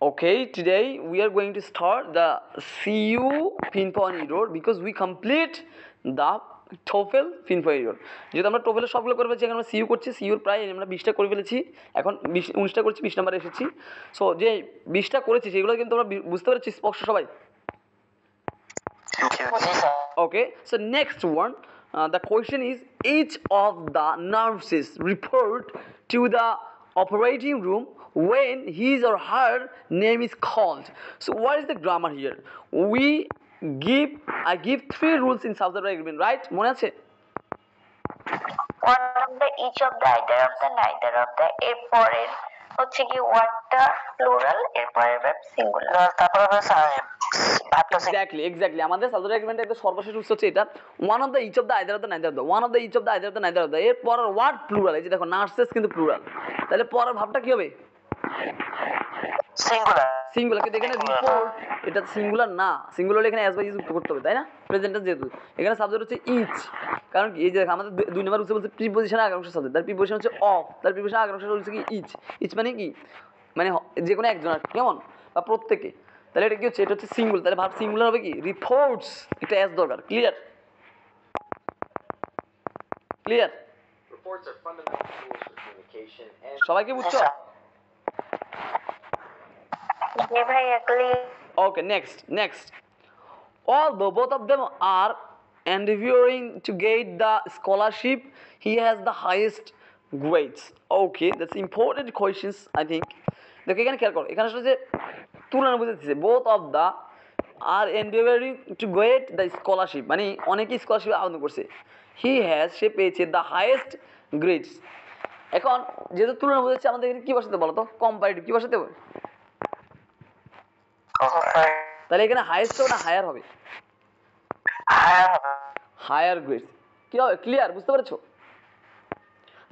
Okay, today we are going to start the CU pinpoint error because we complete the TOEFL pinpoint error. যেহেতু আমরা TOEFL সবগুলো করে ফেলেছি, এখন আমরা CU করছি, CU প্রায় আমরা 20টা করে ফেলেছি, এখন 19টা করছি, 20 নম্বরে এসেছি। সো যে 20টা করেছি সেগুলো কিন্তু আমরা বুঝতে পেরেছি স্পষ্ট সবাই। Okay, so next one, the question is each of the nurses report to the operating room when his or her name is called. So what is the grammar here? I give 3 rules in subject agreement, right? মনে আছে? One of the each of the either of the neither of the এরপরের হচ্ছে কি ওয়ার্ডটা plural এরপরের verb singular তারপর Exactly আমাদের subject এগ্রিমেন্টে একটা সর্বশেষ রুলস হচ্ছে এটা one of the each of the either of the neither of the one of the each of the either of the neither of the এর পরের ওয়ার্ড প্লুরাল। এই যে দেখো নার্সেস কিন্তু প্লুরাল, তাহলে পরের ভাবটা কি হবে? সিঙ্গুলার। কিন্তু এখানে রিপোর্ট এটা সিঙ্গুলার না, সিঙ্গুলার এখানে অ্যাজ বাই ইজ যুক্ত করতে হবে, তাই না? প্রেজেন্ট টেন্স যেহেতু এখানে সাবজেক্ট হচ্ছে ইচ, কারণ এই যে আমাদের 2 নম্বর রুলসে বলছে প্রিপোজিশনের আগের অংশ সাবজেক্ট, তার প্রিপোজিশন হচ্ছে অফ, তার প্রিপোজিশনের আগের অংশ হচ্ছে কি ইচ। ইচ মানে কি? মানে যে কোনো একজন, কেমন বা প্রত্যেকে। তাহলে এটা কি হচ্ছে? এটা হচ্ছে সিঙ্গুলার, তাহলে ভার্ব সিঙ্গুলার হবে কি? রিপোর্টস, একটা এস দরকার। Clear? Reports are fundamental tools for communication and সবাই কি বুঝছো? Okay, next. Although both of them are endeavoring to get the scholarship, he has the highest grades. Okay, that's important questions, I think. দেখো এখানে খেয়াল করো, এখানে আসলে যে তুলনা বুঝাচ্ছে both of the are endeavoring to get the scholarship, মানে অনেকেই স্কলারশিপ আবেদন করছে। He has, সে পেয়েছে the highest grades। এখন যেহেতু তুলনা বুঝাচ্ছে আমাদের এখানে কি বসাতে বলো তো? কম্পারেটিভ কি বসাতে হবে? তাহলে এখানে হাইয়েস্ট হবে না হায়ার হবে? Higher grade. কি হবে? ক্লিয়ার? বুঝতে পেরেছো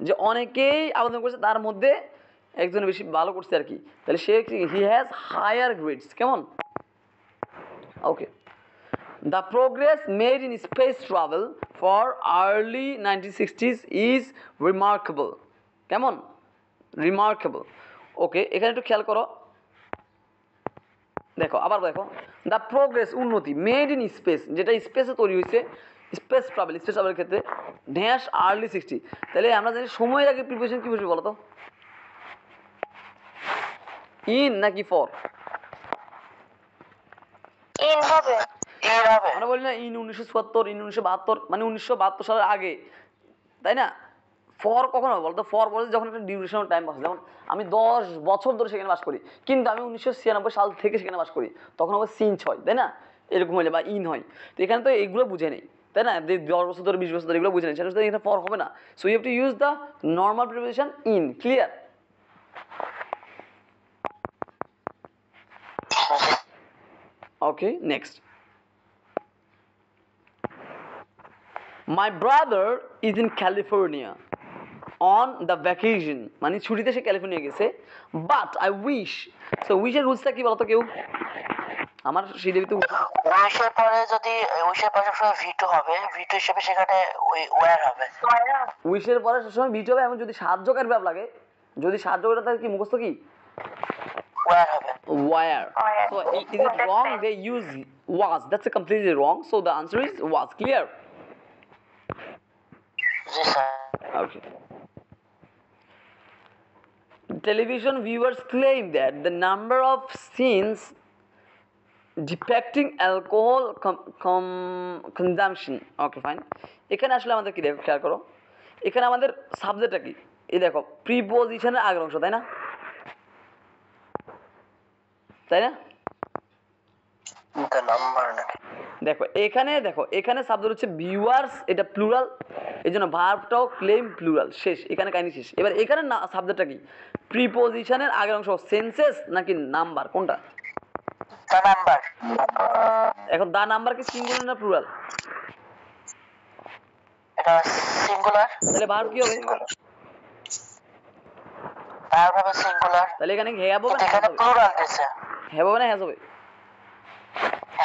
যে অনেকেই আবেদন করছে, তার মধ্যে একজন বেশি ভালো করছে আর কি, তাহলে সে হি হ্যাজ হায়ার গ্রেডস। কেমন? Okay, the progress made in space travel for early 1960s is remarkable. কেমন? রিমার্কেবল। ওকে, এখানে একটু খেয়াল করো, দেখো আবার দেখো, দ্য প্রোগ্রেস উন্নতি, মেড ইন স্পেস যেটা স্পেসে তৈরি হয়েছে, স্পেস ট্রাভেলের ক্ষেত্রে ড্যাশ আর্লি 60। তাহলে আমরা জানি সময়ের আগে প্রিপারেশন কি বসবে বলো তো? ইন নাকি ফর? ইন হবে। আমরা বলি না ইন 1974, ইন 1972, মানে 1972 সালের আগে, তাই না? ফর কখন হবে বলতো? ফর বলতে যখন একটা ডিউরেশন টাইম পাস, যেমন আমি 10 বছর ধরে সেখানে বাস করি, কিন্তু আমি 1996 সাল থেকে সেখানে বাস করি, তখন আবার সিঞ্চ হয়, তাই না? এরকম হলে বা ইন হয়। তো এখানে তো এইগুলো বুঝে নেই, তাই না? 10 বছর ধরে 20 বছর ধরে এগুলো বুঝে নেই, সেটা এখানে ফর হবে না। So you have to use the normal preposition in. Clear? Okay, next. My brother is in California on the vacation, মানে ছুটিতে সে ক্যালিফোর্নিয়া গেছে, but I wish, so wish এর রুলসটা কি বলতো কেউ? আমার শ্রীদেবী তো উইশের পরে যদি উইশের পরে সবসময় ভিটু হবে, ভিটু হিসেবে সেখানে ওয়্যার হবে। উইশের পরে সবসময় ভিটু হবে, এবং যদি সাহায্যকারী ভাব লাগে, যদি সাহায্যকারী থাকে কি মুখস্থ কি? ওয়্যার হবে। Wire. So is it wrong they use was? That's completely wrong. So the answer is was. Clear? G sir. Okay. Television viewers claim that the number of scenes depicting alcohol consumption. Okay, fine. এখানে আসলে আমাদের কি দেখো, খেয়াল করো, এখানে আমাদের সাবজেক্টটা কি? এই দেখো প্রিপোজিশনের আগের অংশ, তাই না? তাই না? দেখো এখানে সাবজেক্ট হচ্ছে ভিউয়ার্স, এটা প্লুরাল, এই জন্য ভার্বটাও ক্লেম প্লুরাল। শেষ, এখানে কাহিনী শেষ। এবার এখানে সাবজেক্টটা কি? প্রিপোজিশনের আগের অংশ সেন্সেস নাকি নাম্বার, কোনটা? The number. এখন দা নাম্বার কি সিঙ্গুলার না প্লুরাল? এটা সিঙ্গুলার। তাহলে ভার্ব কি হবে? ভার্ব হবে সিঙ্গুলার। তাহলে এখানে হ্যাভ হবে না এখানে প্লুরাল দিয়েছে। হ্যাভ হবে না হ্যাজ হবে?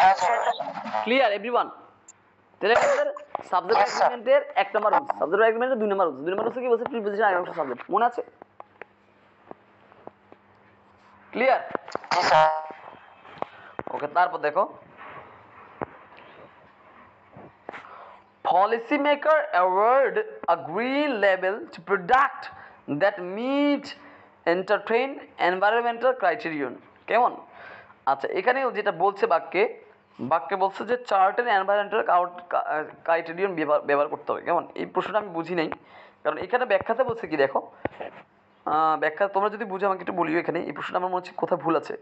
হ্যাজ হবে। Clear everyone? তাহলে আমাদের সাবজেক্ট এগ্রিমেন্টের 1 নম্বর রুলস, সাবজেক্ট এগ্রিমেন্টের 2 নম্বর রুলস। 2 নম্বর রুলস কি বলছে? প্রিপোজিশন আগের অংশ সাবজেক্ট। মনে আছে? ক্লিয়ার? জি স্যার। ওকে, তারপর দেখো policymaker award a green label to product that meet entertain environmental criterion। কেমন? আচ্ছা, এখানে যেটা বলছে বাক্যে বলছে যে চার্টেন এনভায়রনমেন্টাল ক্রাইটেরিয়ন ব্যবহার করতে হবে। কেমন? এই প্রশ্নটা আমি বুঝি নাই, কারণ এখানে ব্যাখ্যাতে বলছে কি দেখো, ব্যাখ্যা তোমরা যদি বুঝো আমাকে একটু বলিও। এখানে এই প্রশ্নটা আমার মনে হচ্ছে কোথায় ভুল আছে।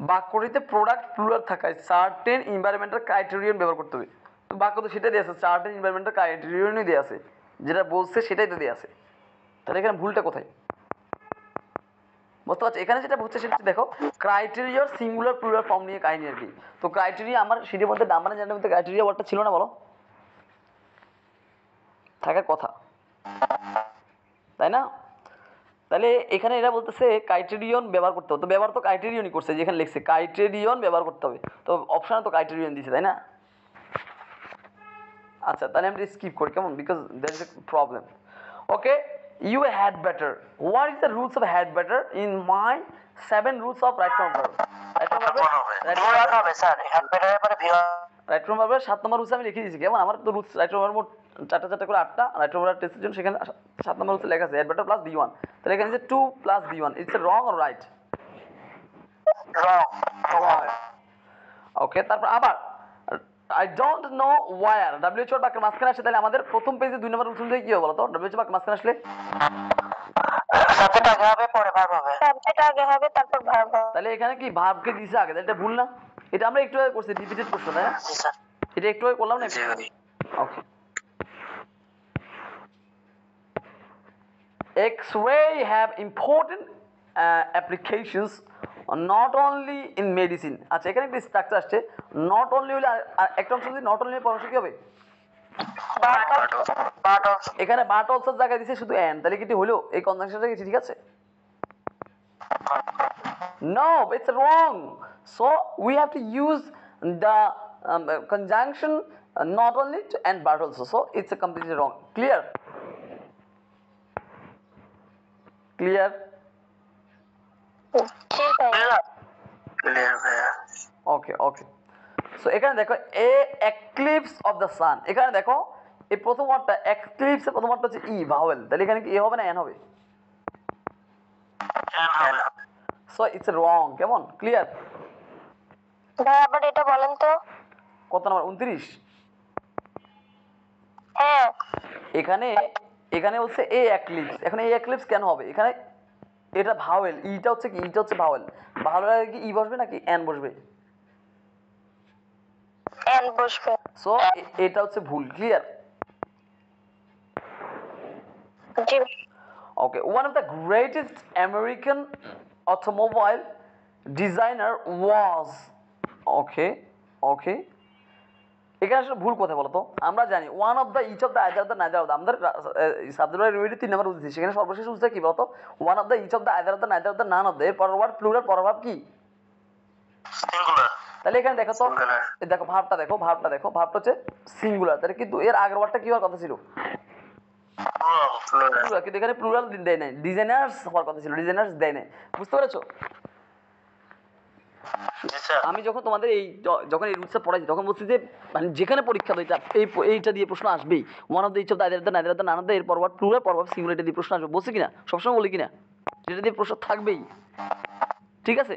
বাক্যটিতে প্রোডাক্ট প্লুরাল থাকায় সার্টেন এনভায়রনমেন্টাল ক্রাইটেরিয়ন ব্যবহার করতে হবে। তো বাক্য তো সেটাই দিয়ে আছে, সার্টেন এনভায়রনমেন্টাল ক্রাইটেরিয়নই দিয়ে আছে, যেটা বলছে সেটাই তো দিয়ে আছে। তাহলে এখানে ভুলটা কোথায়? বুঝতে পারছি? এখানে যেটা হচ্ছে সেটা দেখো ক্রাইটেরিয়ার সিঙ্গুলার প্লুরাল ফর্ম নিয়ে কাহিনী আর কি। তো ক্রাইটেরিয়া আমার সিটির মধ্যে নাম্বার জানার মধ্যে ক্রাইটেরিয়া ওয়ার্ডটা ছিল না, বলো? থাকার কথা, তাই না? তাহলে এখানে এরা বলতেছে ক্রাইটেরিয়ন ব্যবহার করতে হবে। তো ব্যবহার তো ক্রাইটেরিয়নই করছে, যেখানে লিখছে ক্রাইটেরিয়ন ব্যবহার করতে হবে, তো অপশানে তো ক্রাইটেরিয়ন দিছে, তাই না? আচ্ছা, তাহলে আমরা স্কিপ করি। কেমন? Because that is a problem. Okay, you had better. What is the rules of had better in my 7 rules of right from verb? Right from verb হবে স্যার, হ্যাড বেটারের পরে ভি রাইট ফ্রম ভার্বের 7 নম্বর rules আমি লিখে দিয়েছি। কেমন? আমার তো রুলস রাইট ফ্রম ভার্ব মোট 4টা করে 8টা রাইট ফ্রম ভার্ব টেস্টের জন্য, সেখানে 7 নম্বর রুলস লেখা আছে হ্যাড বেটার প্লাস B1। তাহলে এখানে যে 2 plus B1, it's a wrong or right? Wrong. Okay, তারপর আবার I don't know where WHO বাক্যের মাঝখানে আসে, তাহলে আমাদের প্রথম পেজে 2 নম্বর রুলস অনুযায়ী কি হবে বলো তো? WHO বাক্যের মাঝখানে আসলে সাবজেক্ট আগে হবে পরে ভার্ব হবে। সাবজেক্ট আগে হবে তারপর ভার্ব হবে। তাহলে এখানে কি ভার্বকে দিছে আগে, এটা ভুল না? এটা আমরা একটু আগে করছি, রিপিটেড প্রশ্ন, তাই না? জি স্যার। এটা একটু আগে করলাম না? জি। ওকে, X-ray have important applications not only in medicine। আচ্ছা, এখানে একটা স্ট্রাকচার আসছে, নট অনলি হলে একটা অংশ যদি নট অনলি পরামর্শ কি হবে? But also. এখানে বাট অলসো জায়গায় দিছে শুধু এন্ড, তাহলে কি হলো? এই কনজাংশনটা কি ঠিক আছে? No, it's wrong. So we have to use the conjunction not only to and but also. So it's a completely wrong. Clear? Clear? ঠিক আছে। ক্লিয়ার ভাইয়া। Okay, okay. So এখানে দেখো a eclipse of the sun। এখানে দেখো এই প্রথম ওয়ার্ডটা eclipse এর প্রথম ওয়ার্ডটা হচ্ছে e vowel, তাহলে এখানে কি a হবে না n হবে? So it's wrong। কেমন? Clear? ভাই আবার এটা বলেন তো। কত নাম্বার? 29। হ্যাঁ, এখানে হচ্ছে a eclipse। এখন a eclipse কেন হবে? এখানে এটা ভাওয়েল, ইটা হচ্ছে কি? ইটা হচ্ছে ভাওয়েল। ভাওয়েল আগে কি ই বসবে নাকি এন বসবে? এন বসবে। সো এটা হচ্ছে ভুল। Clear? G. Okay, one of the greatest American automobile designer was okay এখানে আসলে ভুল কোথায় বলো তো? আমরা জানি one of the each of the either of the neither of the, আমাদের সাবজেক্ট রিলেটেড 3 নম্বর বুঝছি, সেখানে সর্বশেষ বুঝতে কি বলতো? One of the each of the either of the neither of the none of the, এর পরের ওয়ার্ড প্লুরাল, পরের ভাব কি? সিঙ্গুলার। তাহলে এখানে দেখো তো, দেখো ভাবটা দেখো, ভাবটা হচ্ছে সিঙ্গুলার, তাহলে কিন্তু এর আগের ওয়ার্ডটা কি হওয়ার কথা ছিল? প্লুরাল। কিন্তু এখানে প্লুরাল দেয় নাই, ডিজাইনার্স হওয়ার কথা ছিল, ডিজাইনার্স দেয় নাই। বুঝতে পেরেছো? আমি যখন তোমাদের যখন এই রুলসটা পড়াইছি তখন বলছি যে মানে যেখানে পরীক্ষা দেয় এইটা দিয়ে প্রশ্ন আসবেই। One of the each of the either of the neither of the none of the, এর পরবার প্লুরাল, পরবার সিঙ্গুলার, এটা দিয়ে প্রশ্ন আসবে। বলছি কিনা? সবসময় বলি কিনা? এটা দিয়ে প্রশ্ন থাকবেই। ঠিক আছে?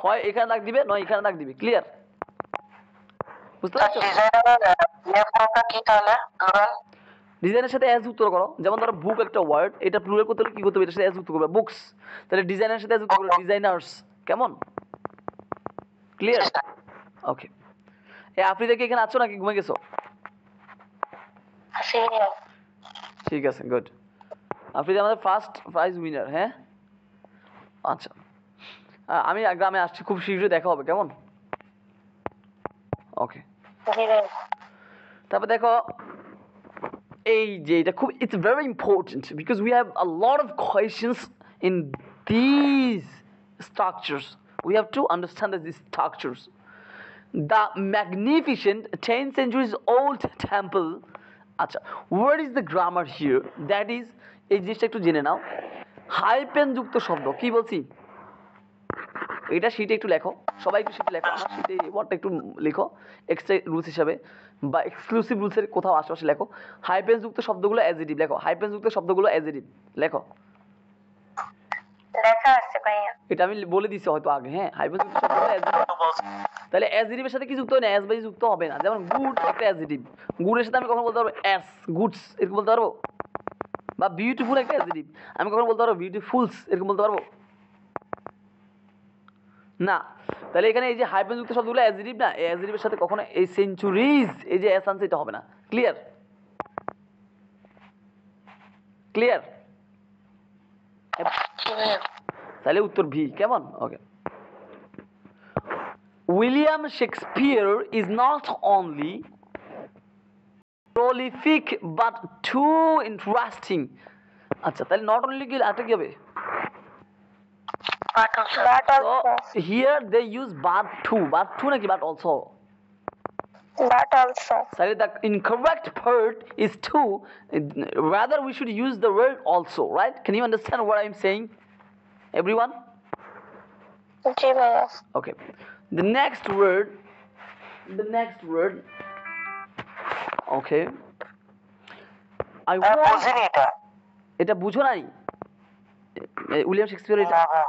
হয় এখানে দাগ দিবে, নয় এখানে দাগ দিবে। ক্লিয়ার? বুঝতে পারছো? কি তাহলে প্লুরাল? ডিজাইনের সাথে অ্যাজ যুক্ত করো। যেমন ধরো বুক একটা ওয়ার্ড, এটা প্লুরাল করতে হলে কি করতে হবে? এটার সাথে অ্যাজ যুক্ত করবে, বুকস। তাহলে ডিজাইনের সাথে অ্যাজ যুক্ত করবে, ডিজাইনার্স। কেমন? ক্লিয়ার? ওকে। আফ্রিদা কি এখানে আছো নাকি ঘুমে গেছো? ঠিক আছে, গুড। আফ্রিদা আমাদের ফার্স্ট প্রাইজ উইনার। হ্যাঁ, আচ্ছা, আমি গ্রামে আসছি, খুব শীঘ্রই দেখা হবে। কেমন? ওকে। তারপর দেখো এই যে এটা খুব, it's very important because we have a lot of questions in this structures. We have to understand these structures. The magnificent 10th centuries old temple. আচ্ছা, what is the grammar here? That is, এই জিনিসটা একটু জেনে নাও। Hyphen যুক্ত শব্দ কি বলছি? এটা শিটে একটু লেখো, সবাই একটু শিটে লেখো, আমার শিটে ওয়ার্ডটা একটু লিখো এক্সট্রা রুলস হিসাবে বা এক্সক্লুসিভ রুলসের কোথাও আশেপাশে লেখো। হাইপেন্স যুক্ত শব্দগুলো অ্যাডজেক্টিভ লেখো, হাইপেন্স যুক্ত শব্দগুলো অ্যাডজেক্টিভ লেখো। লেখা আছে ভাইয়া। এটা আমি বলে দিছি হয়তো আগে, হ্যাঁ হাইপেন্স যুক্ত শব্দগুলো অ্যাডজেক্টিভ। তাহলে অ্যাডজেক্টিভের সাথে কি যুক্ত হয় না, অ্যাজ বাই যুক্ত হবে না। যেমন গুড একটা অ্যাডজেক্টিভ, গুডের সাথে আমি কখন বলতে পারবো অ্যাস, গুডস এরকম বলতে পারবো? বা বিউটিফুল একটা অ্যাডজেক্টিভ, আমি কখন বলতে পারবো বিউটিফুলস এরকম বলতে পারবো না। তাহলে এখানে এই যে হাইপেন যুক্ত শব্দগুলো অ্যাডজেক্টিভ না, এই অ্যাডজেক্টিভের সাথে কখনো এই সেঞ্চুরিজ এই যে এস আনছে এটা হবে না। ক্লিয়ার? ক্লিয়ার? তাহলে উত্তর ভি। কেমন? Okay. William Shakespeare is not only prolific but too interesting। আচ্ছা, তাহলে নট অনলি কি আরেকটা কি হবে? But So also. here they use but to নাকি but also? But also. তাহলে the incorrect part is to, rather we should use the word also, right? Can you understand what I'm saying, everyone? জি ভাইয়া। Okay, the next word, okay, I want, বুঝিনি এটা। এটা বুঝো নাই William Shakespeare এটা? না ভাই,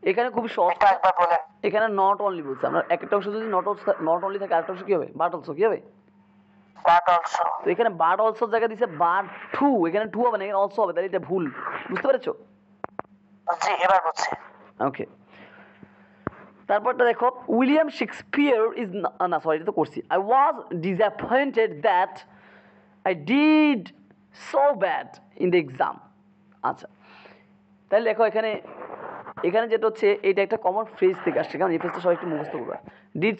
এখানে খুব সহজ, এটা একবার বলেন। এখানে নট অনলি বলছে, আমরা একটা অংশ যদি নট অনলি থাকে আরেকটা অংশ কি হবে? But also. কি হবে? But also. তো এখানে বাট অলসো জায়গা দিছে বাট টু, এখানে টু হবে না, এখানে অলসো হবে, তাহলে এটা ভুল। বুঝতে পেরেছো? জি এবার বুঝছি। ওকে, তারপরটা দেখো, উইলিয়াম শেক্সপিয়ার ইজ না সরি, এটা তো করছি। I was disappointed that I did so bad in the exam. আচ্ছা, তাহলে দেখো এখানে যেটা হচ্ছে এটা একটা কমন ফ্রেজ থেকে আসছে, কারণ এই ফ্রেজটা সবাই একটু মুখস্থ করবে। ডিড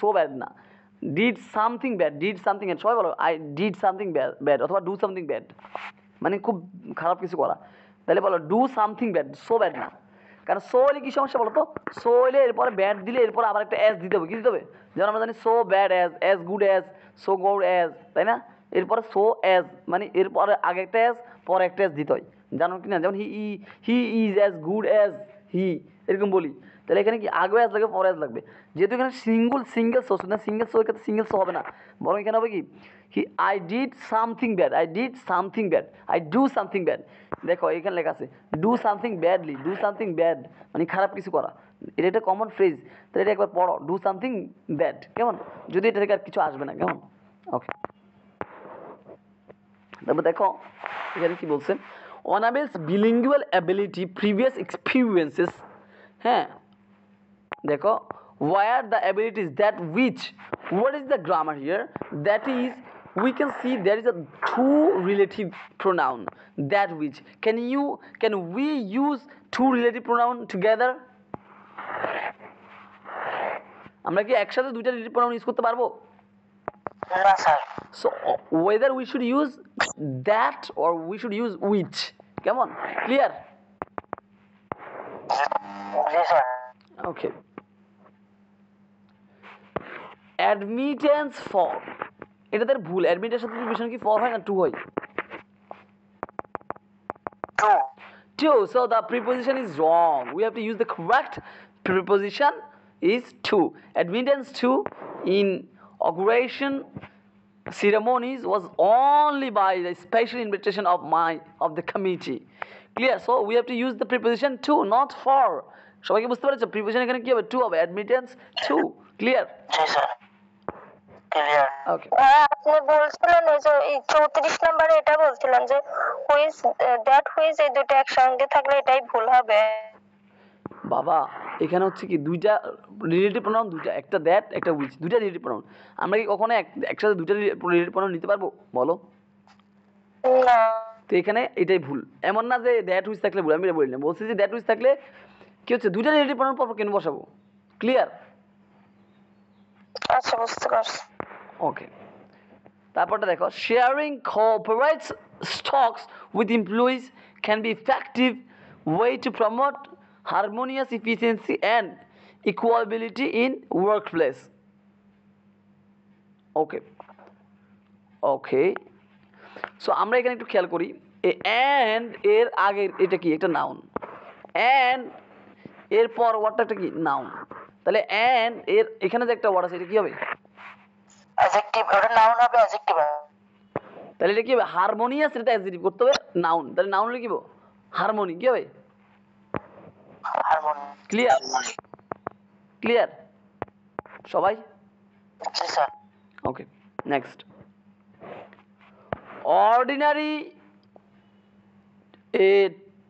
সো ব্যাড না, ডিড সামথিং ব্যাড, সবাই বলো আই ডিড সামথিং ব্যাড অথবা ডু সামথিং ব্যাড, মানে খুব খারাপ কিছু করা। তাহলে বলো do something bad, so bad না। কারণ সো হলে কি সমস্যা বলো তো? সো হলে এরপরে ব্যাড দিলে এরপরে আবার একটা অ্যাজ দিতে হবে। কি দিতে হবে? যেমন আমরা জানি so bad as good as, so good as, তাই না? এরপরে সো অ্যাজ মানে এরপরে আগে একটা অ্যাজ পরে একটা অ্যাজ দিতে হয়, জানো কি না? যেমন he is as good as he, এরকম বলি। তাহলে এখানে কি আগে অ্যাজ লাগবে পরে অ্যাজ লাগবে? যেহেতু এখানে সিঙ্গেল সো না, সিঙ্গেল সো ক্ষেত্রে সিঙ্গেল সো হবে না, বরং এখানে হবে কি I did something bad, I do something bad. দেখো এখানে লেখা আছে do something badly, do something bad মানে খারাপ কিছু করা। এটা একটা কমন ফ্রেজ, তাহলে এটা একবার পড়ো, ডু সামথিং ব্যাড। কেমন? যদি এটা থেকে আর কিছু আসবে না। কেমন? ওকে, তারপর দেখো এখানে কি বলছে, অনাবেলস বিলিঙ্গুয়াল অ্যাবিলিটি, প্রিভিয়াস এক্সপিরিয়েন্সেস, হ্যাঁ দেখো where the abilities that which, what is the grammar here? That is, we can see there is a two relative pronoun, that which. Can we use two relative pronoun together? আমরা কি একসাথে দুইটা relative pronoun use করতে পারবো? না sir. So whether we should use that or we should use which. কেমন? Clear? G sir. Okay. Admittance for, এটা তার ভুল। অ্যাডমিটের সাথে প্রিপোজিশন কি ফর হয় না টু হয়? Two. So the preposition is wrong. We have to use the correct preposition is to. Admittance to in inauguration ceremonies was only by the special invitation of the committee. Clear? So we have to use the preposition to, not for. সবাই কি বুঝতে পেরেছো? Preposition এখানে কি হবে? To হবে। Admittance to. Clear? জি sir. Clear. Okay, আপনি বলছিলেন এই যে এই 34 নম্বরে এটা বলছিলেন যে হুইজ, দ্যাট হুইজ, এই দুটো একসঙ্গে থাকলে এটাই ভুল হবে। বাবা এখানে হচ্ছে কি দুইটা রিলেটিভ প্রোনাউন, দুইটা, একটা দ্যাট একটা উইচ, দুইটা রিলেটিভ প্রোনাউন। আমরা কি কখনো একসাথে দুইটা রিলেটিভ প্রোনাউন নিতে পারবো বলো? না। তো এখানে এটাই ভুল। এমন না যে দ্যাট উইচ থাকলে ভুল, আমি এটা বলি না, বলছি যে দ্যাট উইচ থাকলে কি হচ্ছে দুইটা রিলেটিভ প্রোনাউন পর কেন বসাবো? ক্লিয়ার? আচ্ছা, বুঝতে পারছি। ওকে, তারপরটা দেখো, sharing cooperates stocks with employees can be effective way to promote harmonious efficiency and equability in workplace. Okay okay, so আমরা এখানে একটু খেয়াল করি, অ্যান্ড এর আগের এটা কি একটা নাউন, অ্যান্ড এরপর ওয়ার্ডটা একটা কি নাউন, তাহলে অ্যান্ড এর এখানে যে একটা ওয়ার্ড আছে এটা কি হবে? অ্যাডজেক্টিভ, ওটা নাউন হবে, অ্যাডজেক্টিভ হবে। তাহলে এটা কি হবে? হারমোনিয়াস, এটা অ্যাডজেক্টিভ করতে হবে নাউন, তাহলে নাউন হলে কি হবে? হারমোনি, কি হবে? হারমোনি। ক্লিয়ার? ক্লিয়ার সবাই? জি স্যার। ওকে, নেক্সট। অর্ডিনারি এ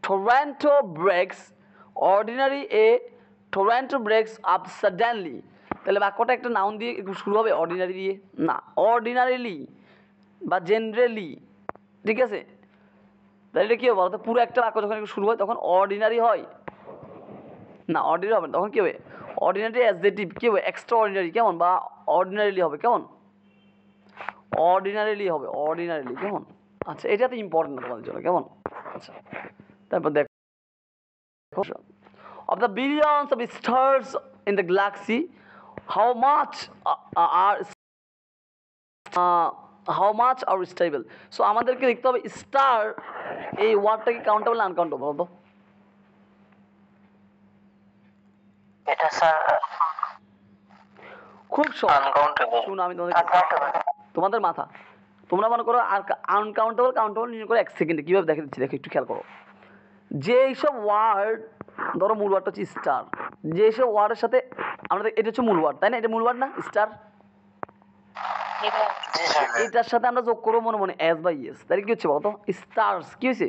টরন্টো ব্রেক্স, অর্ডিনারি এ টরন্টো ব্রেক্স আপ সাডেনলি, তাহলে বাক্যটা একটা নাউন দিয়ে শুরু হবে, অর্ডিনারি দিয়ে না, অর্ডিনারিলি বা জেনারেলি, ঠিক আছে? তাহলে এটা কী হবে বলতো? পুরো একটা বাক্য যখন শুরু হয় তখন অর্ডিনারি হয় না, অর্ডিনারি হবে না, তখন কী হবে? অর্ডিনারি অ্যাডজেক্টিভ কী হবে? এক্সট্রা অর্ডিনারি, কেমন? বা অর্ডিনারিলি হবে, কেমন? অর্ডিনারিলি হবে, অর্ডিনারিলি, কেমন? আচ্ছা, এটা তো ইম্পর্টেন্ট না তোমাদের জন্য, কেমন? আচ্ছা, তারপর দেখো, of the billions of stars in the galaxy, how much are stable? So আমাদেরকে দেখতে হবে স্টার এই ওয়ার্ডটা কি কাউন্টেবল না আনকাউন্টেবল বলতো? এটা স্যার খুব সহজ, আনকাউন্টেবল। শুনো আমি তোমাদের মাথা, তোমরা মনে করো আর আনকাউন্টেবল কাউন্টেবল নির্ণয় করে 1 সেকেন্ডে কীভাবে দেখে দিচ্ছি, দেখো একটু খেয়াল করো। যেসব ওয়ার্ড, ধরো মূল ওয়ার্ডটা হচ্ছে স্টার, যেসব ওয়ার্ডের সাথে আমাদের এটা হচ্ছে মূল ওয়ার্ড, তাই না? এটা মূল ওয়ার্ড না স্টার? এটার সাথে আমরা যোগ করবো মনে মনে এস বাই এস, তাহলে কি হচ্ছে বলতো? স্টার্স, কি হয়েছে?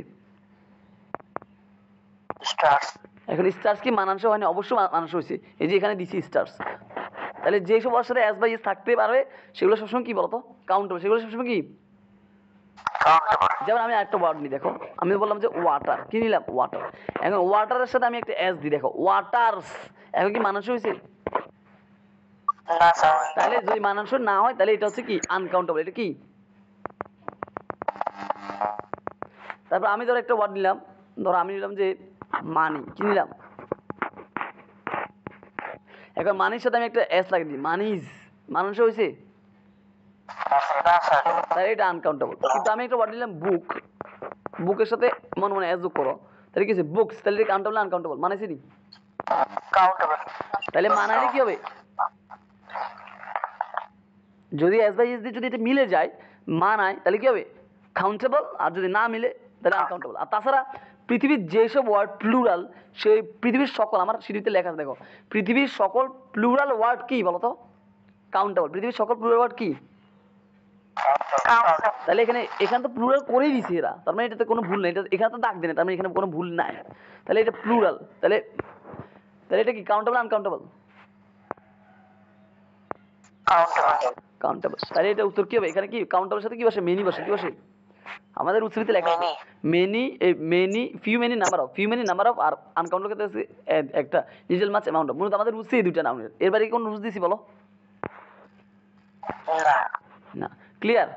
স্টার্স। এখন স্টার্স কি মানাংশ হয়নি? অবশ্যই মানাংশ হয়েছে, এই যে এখানে দিছি স্টার্স। তাহলে যেসব ওয়ার্ডের সাথে এস বাই এস থাকতে পারবে সেগুলো সবসময় কি বলতো? কাউন্টেবল, সেগুলো সবসময় কি? যেমন আমি একটা ওয়ার্ড নিই, দেখো আমি বললাম যে ওয়াটার, কি নিলাম? ওয়াটার। এখন ওয়াটারের সাথে আমি একটা এস দিই, দেখো ওয়াটার্স, এখন কি মানাংশ হয়েছে? না স্যার। তাহলে যদি মানাংশ না হয় তাহলে এটা হচ্ছে কি? আনকাউন্টেবল। এটা কি? তারপর আমি ধরো একটা ওয়ার্ড নিলাম, ধরো আমি নিলাম যে মানি, কি নিলাম? এখন মানির সাথে আমি একটা এস লাগিয়ে দিই, মানিজ, মানাংশ হয়েছে? না স্যার। তাহলে এটা আনকাউন্টেবল। কিন্তু আমি একটা ওয়ার্ড নিলাম বুক, বুকের সাথে মনে মনে এস যোগ করো, তাহলে কি হচ্ছে? বুকস, তাহলে এটা কাউন্টেবল না আনকাউন্টেবল? মানাইছি নি? কাউন্টেবল। তাহলে মানাইলে কি হবে? যদি এস বাই এস দিয়ে যদি এটা মিলে যায় মানায়, তাহলে কি হবে? কাউন্টেবল। আর যদি না মিলে তাহলে আনকাউন্টেবল। আর তাছাড়া পৃথিবীর যেসব ওয়ার্ড প্লুরাল, সেই পৃথিবীর সকল, আমার সিডিতে লেখা আছে দেখো, পৃথিবীর সকল প্লুরাল ওয়ার্ড কি বলতো? কাউন্টেবল। পৃথিবীর সকল প্লুরাল ওয়ার্ড কি? তাহলে এখানে তো প্লুরাল করেই দিছি এরা, তার মানে এটাতে কোনো ভুল নেই, এটা এখানে তো দাগ দেয়, তার মানে এখানে কোনো ভুল নাই, তাহলে এটা প্লুরাল। তাহলে এটা কি কাউন্টেবল আনকাউন্টেবল? কাউন্টেবল। তাহলে এটা উত্তর কি হবে? এখানে কি কাউন্টেবলের সাথে কি বসে? মেনি বসে। কি বসে? আমাদের উৎসবিতে লেখা আছে ফিউ মেনি নাম্বার অফ, আর আনকাউন্টেবল ক্ষেত্রে আছে একটা লিটল মাচ অ্যামাউন্ট অফ। মূলত আমাদের উৎসে এই দুইটা নাউনের, এর বাইরে কোন রুলস দিছি বলো? না। ক্লিয়ার?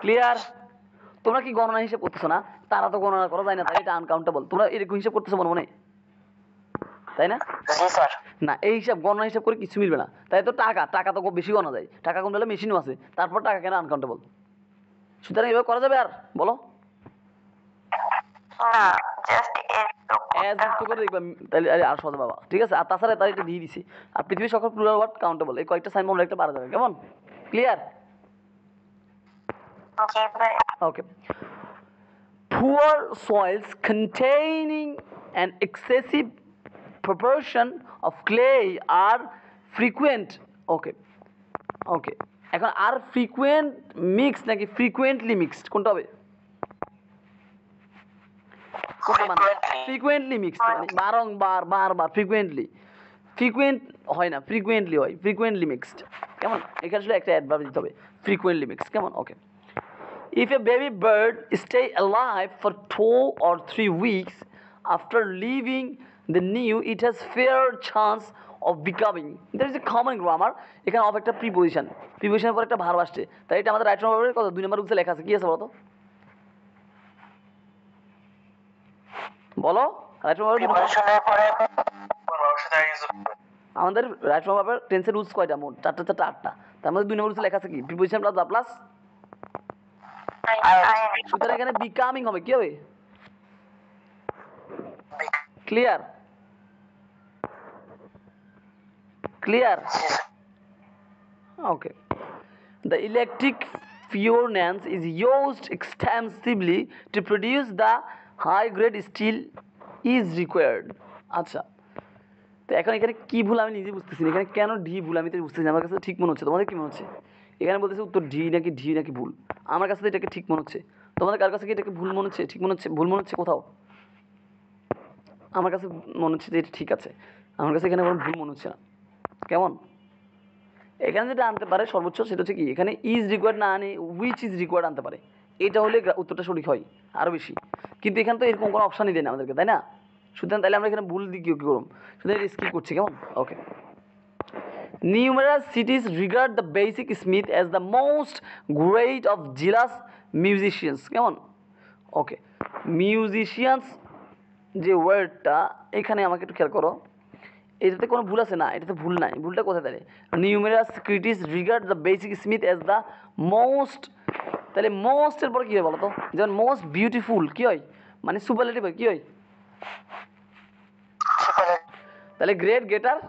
ক্লিয়ার? তোমরা কি গণনা হিসাব করতেছো না? তারা তো গণনা করা যায় না, তাই এটা আনকাউন্টেবল। তোমরা এরকম হিসাব করতেছো মনে মনে, তাই না? না, এই হিসাব গণনা হিসাব করে কিছু মিলবে না। তাই তো টাকা তো বেশি গণা যায়, টাকা কম হলে মেশিনও আছে, তারপর টাকা কেন আনকাউন্টেবল? সুতরাং এভাবে করা যাবে? আর বলো যুক্ত করে দেখবা, তাহলে আর সহজ বাবা, ঠিক আছে? আর তাছাড়া তাই এটা দিয়ে দিছি। আর পৃথিবীর সকল প্লুরাল ওয়ার্ড কাউন্টেবল, এই কয়েকটা সাইন মনে একটা পারা যাবে, কেমন? Clear? Okay. Poor soils containing an excessive proportion of clay are frequent. Okay. এখন আর ফ্রিকুয়েন্ট মিক্স নাকি ফ্রিকুয়েন্টলি মিক্সড, কোনটা হবে? ফ্রিকুয়েন্টলি মিক্সড, মানে বারবার ফ্রিকুয়েন্ট হয় না, ফ্রিকুয়েন্টলি হয়, ফ্রিকুয়েন্টলি মিক্সড, কেমন? এখানে শুধু একটা অ্যাডভার্ব দিতে হবে, ফ্রিকুয়েন্টলি মিক্সড, কেমন? ওকে। If a baby bird stay alive for 2 or 3 weeks after leaving the new, it has fair chance of becoming. There is a common grammar. এখানে of একটা preposition, preposition পর একটা ভার্ব আসছে, তাই এটা আমাদের রাইট নম্বরের কত 2 নম্বর রুলসে লেখা আছে, কি আছে বলো তো? বলো, রাইট নম্বর প্রিপোজিশনের পরে আমাদের রাইট নম্বরের টেন্সের রুলস কয়টা? মোট 4টা 8টা, তার মধ্যে 2 নম্বর রুলসে লেখা আছে কি? Preposition plus the plus. সুতরাং এখানে বিকামিং হবে, কি হবে? Clear? Clear? Okay. The electric furnace is used extensively to produce the high grade steel is required. আচ্ছা, তো এখন এখানে কি ভুল আমি নিজে বুঝতেছি না, এখানে কেন ডি ভুল আমি তো বুঝতেছি না। আমার কাছে ঠিক মনে হচ্ছে, তোমাদের কি মনে হচ্ছে? এখানে বলতেছে উত্তর ডি নাকি ভুল। আমার কাছে তো এটাকে ঠিক মনে হচ্ছে, তোমাদের কার কাছে কি এটাকে ভুল মনে হচ্ছে, ঠিক মনে হচ্ছে, ভুল মনে হচ্ছে কোথাও? আমার কাছে মনে হচ্ছে যে এটা ঠিক আছে, আমার কাছে এখানে কোনো ভুল মনে হচ্ছে না। কেমন? এখানে যেটা আনতে পারে সর্বোচ্চ সেটা হচ্ছে কি, এখানে ইজ রিকোয়ার্ড না আনে উইচ ইজ রিকোয়ার্ড আনতে পারে, এটা হলে উত্তরটা সঠিক হয় আরও বেশি। কিন্তু এখানে তো এরকম কোনো অপশানই দেয় না আমাদেরকে, তাই না? সুতরাং তাহলে আমরা এখানে ভুল দিই কী করুন, সুতরাং স্কিপ করছি। কেমন? ওকে। Numerous cities regard the basic Smith as the most great of jealous musicians. কেমন? ওকে, মিউজিশিয়ানস যে ওয়ার্ডটা এখানে আমাকে একটু খেয়াল করো, এটাতে কোনো ভুল আছে না, এটাতে ভুল নাই, ভুলটা কোথায় তাহলে? Numerous critics regard the basic Smith as the most, তাহলে মোস্টের পর কী হয় বলো তো? যেমন মোস্ট বিউটিফুল কী হয়, মানে সুপারলেটিভ হয়, কী হয়? তাহলে গ্রেট গেটার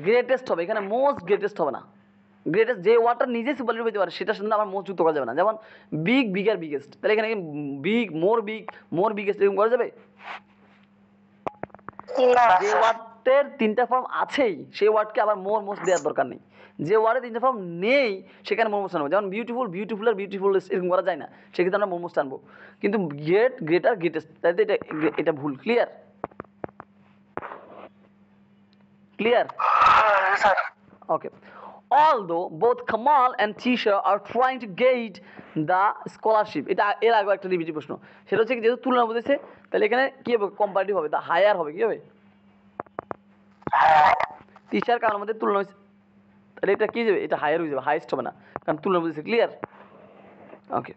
গ্রেটেস্ট হবে, এখানে মোস্ট গ্রেটেস্ট হবে না। গ্রেটেস্ট যে ওয়ার্ডটা নিজে সুপারলেটিভ হতে পারে সেটার সাথে আমার মোস্ট যুক্ত করা যাবে না। যেমন বিগ, বিগার, বিগেস্ট, তাহলে এখানে বিগ, মোর বিগেস্ট এরকম করা যাবে? যে ওয়ার্ডের তিনটা ফর্ম আছেই সেই ওয়ার্ডকে আবার মোর মোস্ট দেওয়ার দরকার নেই। যে ওয়ার্ডে তিনটা ফর্ম নেই সেখানে মোর মোস্ট আনবো। যেমন বিউটিফুল, বিউটিফুল আর বিউটিফুল এরকম করা যায় না, সেক্ষেত্রে আমরা মোর মোস্ট আনবো। কিন্তু গ্রেট, গ্রেটার, গ্রেটেস্ট, তাই তো এটা ভুল। Clear? Clear? Okay. Although both Kamal and Tisha are trying to gauge the scholarship, এটা এর আগে একটা ডিবিটি প্রশ্ন, সেটা হচ্ছে কি যেহেতু তুলনা বুঝেছে তাহলে এখানে কি হবে, কম্পারেটিভ হবে, দা হায়ার হবে, কি হবে? তিশার কারণ আমাদের তুলনা হয়েছে, তাহলে এটা কি যাবে, এটা হায়ার হয়ে যাবে, হাইয়েস্ট হবে না, কারণ তুলনা বুঝেছে। ক্লিয়ার? ওকে।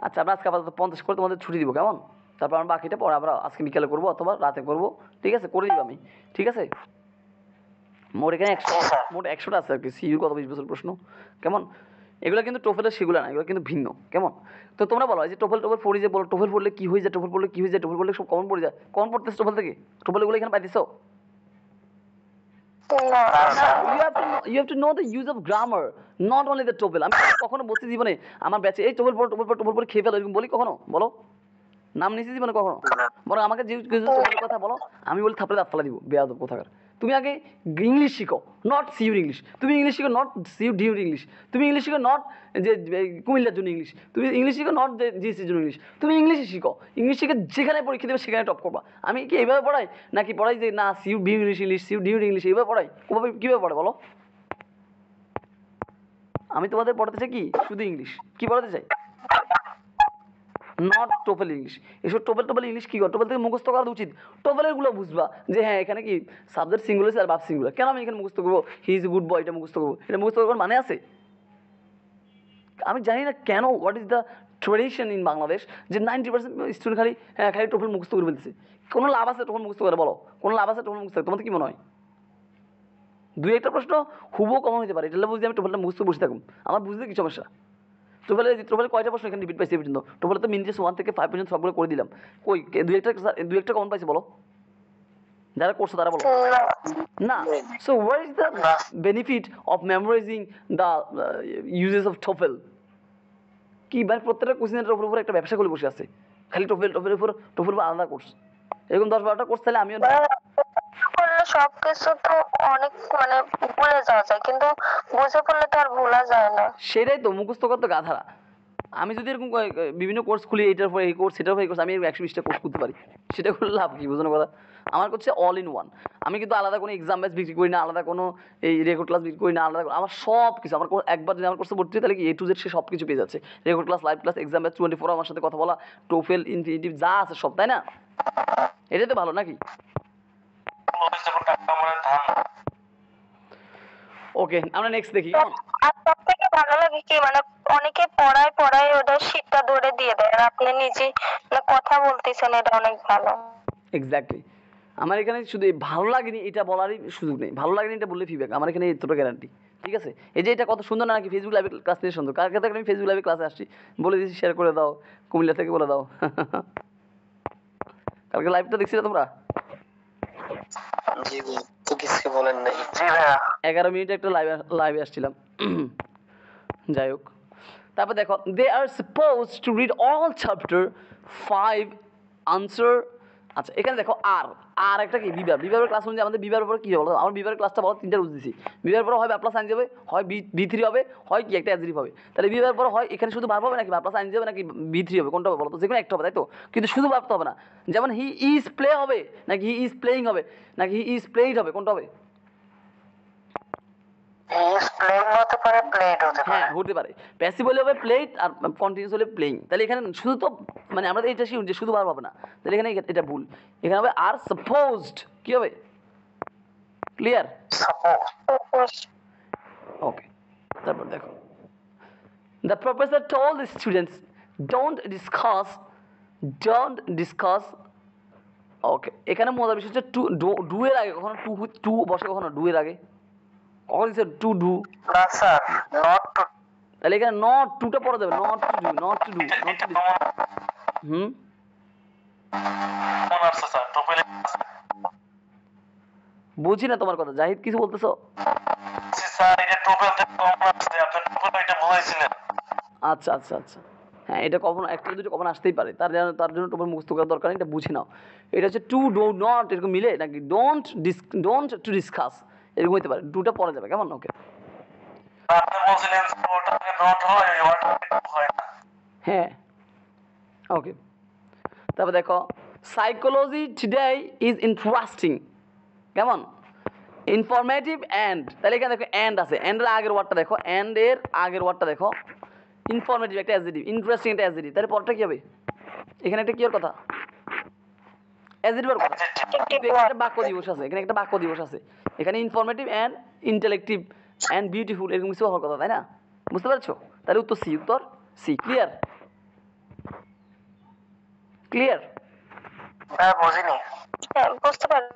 আচ্ছা, আমরা আজকে আপাতত 50 করে তোমাদের ছুটি দিব, কেমন? তারপর আমরা বাকিটা পরে আমরা আজকে বিকালে করবো অথবা রাতে করবো, ঠিক আছে? করে দিব আমি, ঠিক আছে? মোট এখানে 100টা আছে আর কি, সিইউর কত 20 বছর প্রশ্ন, কেমন? এগুলো কিন্তু টোফেলের সেগুলো না, এগুলো কিন্তু ভিন্ন, কেমন? তো তোমরা বলো যে টোফেল পড়ি, যে বলো টোফেল পড়লে কী হয়ে যায়, টোফেল পড়লে কী হয়ে যায়, টোফেল পড়লে সব কমন পড়ে যায়, কমন পড়তেছে টোফেল থেকে, টোফেলগুলো এখানে পাইতেছো? You have to know the use of grammar, not only the TOEFL. আমি কখনো বলছি জীবনে আমার ব্যাচে এই টোফেল পড় খেয়ে ফেলো এরকম বলি কখনো? বলো, নাম নিয়েছি জীবনে কখনো? বরং আমাকে যে টোফেলের কথা বলো আমি বলি থাপড়ে দাঁত ফেলা দিব, বেয়াদব কোথাকার। তুমি আগে ইংলিশ শিখো, নট সিউর ইংলিশ। তুমি ইংলিশ শিখো নট সিউ ডিউর ইংলিশ। তুমি ইংলিশ শিখো নট যে কুমিল্লার জন্য ইংলিশ। তুমি ইংলিশ শিখো নট যে জিএসসির জন্য ইংলিশ। তুমি ইংলিশই শিখো, ইংলিশ শিখে যেখানে পরীক্ষা দেবে সেখানে টপ করবা। আমি কি এইভাবে পড়াই নাকি পড়াই যে না সিউ ডিউ ইংলিশ সিউ ডিউর ইংলিশ এইভাবে পড়াই? ওভাবে কীভাবে পড়ে বলো? আমি তোমাদের পড়াতে চাই কি শুধু ইংলিশ, কি পড়াতে চাই? Not TOEFL English. এসব টোফেল ইংলিশ কী করে? টোফেল থেকে মুখস্থ করা উচিত। টোফেলেরগুলো বুঝবা যে হ্যাঁ এখানে কি সাবজেক্ট সিঙ্গুলার আর ভার্ব সিঙ্গুলার। কেন আমি এখানে মুখস্থ করবো he is a good boy, এটা মুখস্থ করবো? এটা মুখস্থ করবার মানে আছে? আমি জানি না কেন, what is the tradition in Bangladesh যে 90% স্টুডেন্ট খালি টোফেল মুখস্থ করে ফেলতেছে। কোনো লাভ আছে টোফেল মুখস্থ করে? বলো, কোনো লাভ আছে টোফেল মুখস্থ করে? তোমাদের কি মনে হয়? দুই একটা প্রশ্ন হুবও কমন হতে পারে, এটা বুঝতে আমি টোফেলটা মুখস্থ বসে থাকুন, আমার বুঝতে কি সমস্যা? টোফেলে কয়টা প্রশ্ন এখানে রিপিট পাইছি পর্যন্ত? টোফেলে তো মিনিটে 1 থেকে 5 পর্যন্ত সবগুলো করে দিলাম, কই দুই একটা কমন পাইছি বলো? যারা করছো তারা বলো না। So what is the benefit of memorising the uses of TOEFL? কি মানে প্রত্যেকটা কোশ্চেনের উপর একটা ব্যবসা করে বসে আছে, খালি টোফেলের উপর আলাদা কোর্স, এরকম 10-12টা কোর্স। তাহলে আমিও সবকিছু তো অনেক মানে ভুলে যাওয়া যায়, কিন্তু বুঝে পড়লে তো আর ভোলা যায় না। সেটাই তো, মুখস্থ করতে গাধারা। আমি যদি এরকম বিভিন্ন কোর্স খুলি, এটার পর এই কোর্স সেটার পর এই কোর্স, আমি 120টা কোর্স করতে পারি, সেটা করলে লাভ কি? বোঝানো কথা। আমার করছে অল ইন ওয়ান। আমি কিন্তু আলাদা কোনো এক্সাম ব্যাচ বিক্রি করি না, আলাদা কোনো এই রেকর্ড ক্লাস বিক্রি করি না, আলাদা আমার সব কিছু আমার একবার যদি আমার কোর্সে ভর্তি হয় তাহলে কি A to Z সে সব কিছু পেয়ে যাচ্ছে। Record class, live class, exam batch, 24 আমার সাথে কথা বলা, টোফেল, ইনফিনিটিভ যা আছে সব, তাই না? এটাই তো ভালো নাকি? ওকে, আমরা নেক্সট দেখি। আর সবথেকে ভালো লাগে কি মানে অনেকে পড়ায় ওদের শীটটা ধরে দিয়ে দেয় আর আপনি নিজে কথা বলতেছেন, এটা অনেক ভালো। এক্স্যাক্টলি। আমার এখানে শুধু ভালো লাগেনি এটা বলারই সুযোগ নেই, ভালো লাগেনি এটা বললে ফিডব্যাক, আমার এখানে এতটা গ্যারান্টি। ঠিক আছে, এই যে এটা কত সুন্দর না নাকি ফেসবুক লাইভে ক্লাস নিয়ে সুন্দর, কার কাছে আমি ফেসবুক লাইভে ক্লাসে আসছি বলে দিয়েছি, শেয়ার করে দাও, কুমিল্লা থেকে বলে দাও। কালকে লাইভটা দেখছিলে তোমরা? জি তো কিছু বলেন নাই। জি ভাইয়া 11 মিনিট একটা লাইভে আসছিলাম। যাই হোক, তারপর দেখো they are suppose to read all chapter 5 answer. আচ্ছা এখানে দেখো আর একটা কি বিভাগের ক্লাস অনুযায়ী আমাদের বিভাগের পরে কী বলো, আমার বিভাগের ক্লাসটা বলো তিনটা রুজ দিছি। বিভাগের পরে হয় প্লাস সাইন্স যাবে, হয় B3 হবে, হয় কি একটা অ্যাডজেক্টিভ হবে। তাহলে বিভাগের পরে হয় এখানে শুধু ভার্ব হবে নাকি প্লাস সাইন্স যাবে নাকি B3 হবে, কোনটা হবে বলো তো? যে কোনো একটা হবে তাই তো, কিন্তু শুধু ভার্ব তো হবে না। যেমন হি ইজ প্লে হবে নাকি হি ইজ প্লেইং হবে নাকি হি ইজ প্লেইড হবে, কোনটা হবে? ইজ প্লেইং হতে পারে, প্লেড হতে পারে। হ্যাঁ হতে পারে, প্যাসিভ হলে হবে প্লেড আর কন্টিনিউয়াস হলে প্লেইং। তাহলে এখানে শুধু তো মানে আমরা এইটা শিখুন যে শুধু ভার্ব হবে না, তাহলে এখানে এটা ভুল। এখানে হবে আর সাপোজড, কি হবে? ক্লিয়ার? সাপোজ ওকে, তারপর দেখো the professor told the students don't discuss. Okay, এখানে মজার বিষয় হচ্ছে ডু এর আগে কখনো টু বসে, কখনো ডু এর আগে, কখন দিচ্ছে টু ডু। না স্যার, নট টু। তাহলে এখানে নট টুটা পড়া যাবে, not to do, not to do, not to do. কোন আছে স্যার? টোপেলে বুঝি না তোমার কথা, জাহিদ কিছু বলতেছো? স্যার এটা টোপেলতে কম আছে, আপনি টোপেল এটা বলেছিলেন। আচ্ছা আচ্ছা আচ্ছা, হ্যাঁ এটা কখনো একটা দুটো কখনো আসতেই পারে, তার জন্য তোমার মুখস্থ করার দরকার নেই, এটা বুঝে নাও। এটা হচ্ছে টু ডু নট এরকম মিলে নাকি ডোন্ট টু ডিসকাস এরকম হতে পারে, দুটা পড়া যাবে কেমন? ওকে, আপনি বলছিলেন ওটাকে নট হয়, ওটাকে হয় না। হ্যাঁ ওকে। তারপর দেখো সাইকোলজি টুডে ইজ ইন্টারেস্টিং, কেমন? ইনফরমেটিভ অ্যান্ড, তাহলে এখানে দেখো অ্যান্ড আছে, অ্যান্ডের আগের ওয়ার্ডটা দেখো, অ্যান্ডের আগের ওয়ার্ডটা দেখো, ইনফরমেটিভ একটা অ্যাডজেক্টিভ, ইন্টারেস্টিং একটা অ্যাডজেক্টিভ, তাহলে পরটা কি হবে? এখানে একটা কি এর কথা? অ্যাডজেক্টিভের কথা। কিন্তু এখানে একটা বাক্য দিবস আছে, এখানে একটা বাক্য দিবস আছে, এখানে ইনফরমেটিভ অ্যান্ড ইন্টেলেকটিভ অ্যান্ড বিউটিফুল এরকম কিছু হওয়ার কথা, তাই না? বুঝতে পারছো? তাহলে উত্তর সি। ক্লিয়ার? ক্লিয়ার? হ্যাঁ বুঝিনি। হ্যাঁ বুঝতে পারি।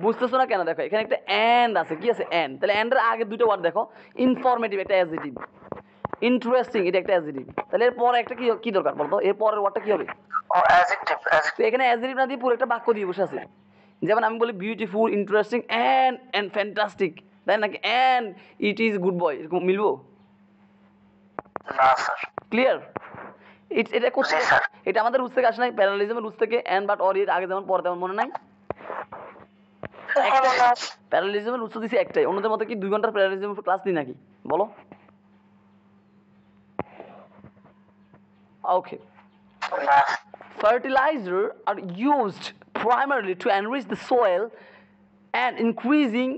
বুঝতেছো না কেন? দেখো এখানে একটা অ্যান্ড আছে, কি আছে? অ্যান্ড। তাহলে অ্যান্ডের আগে দুটো ওয়ার্ড দেখো, ইনফরমেটিভ একটা অ্যাডজেক্টিভ, ইন্টারেস্টিং এটা একটা অ্যাডজেক্টিভ, তাহলে এরপর একটা কি দরকার বলতো? এর পরের ওয়ার্ডটা কি হবে? ও অ্যাডজেক্টিভ। তো এখানে অ্যাডজেক্টিভ না দিয়ে পুরো একটা বাক্য দিয়ে বসে আছে, যেমন আমি বলি বিউটিফুল, ইন্টারেস্টিং অ্যান্ড ফ্যান্টাস্টিক, তাই নাকি and it is good boy, এরকম মিলবো? না স্যার। ক্লিয়ার? এটা করতে, জি, স্যার। এটা আমাদের রুলস থেকে আসে নাই, প্যারালিজমের রুলস থেকে, অ্যান্ড বাট অর এর আগে যেমন পরে তেমন, মনে নাই? হ্যাঁ মনে আছে। প্যারালিজমের রুলস দিছি একটাই, অন্যদের মতো কি 2 ঘন্টার প্যারালিজম ক্লাস দিই নাকি বলো? ওকে, না fertilizer are used primarily to enrich the soil and increasing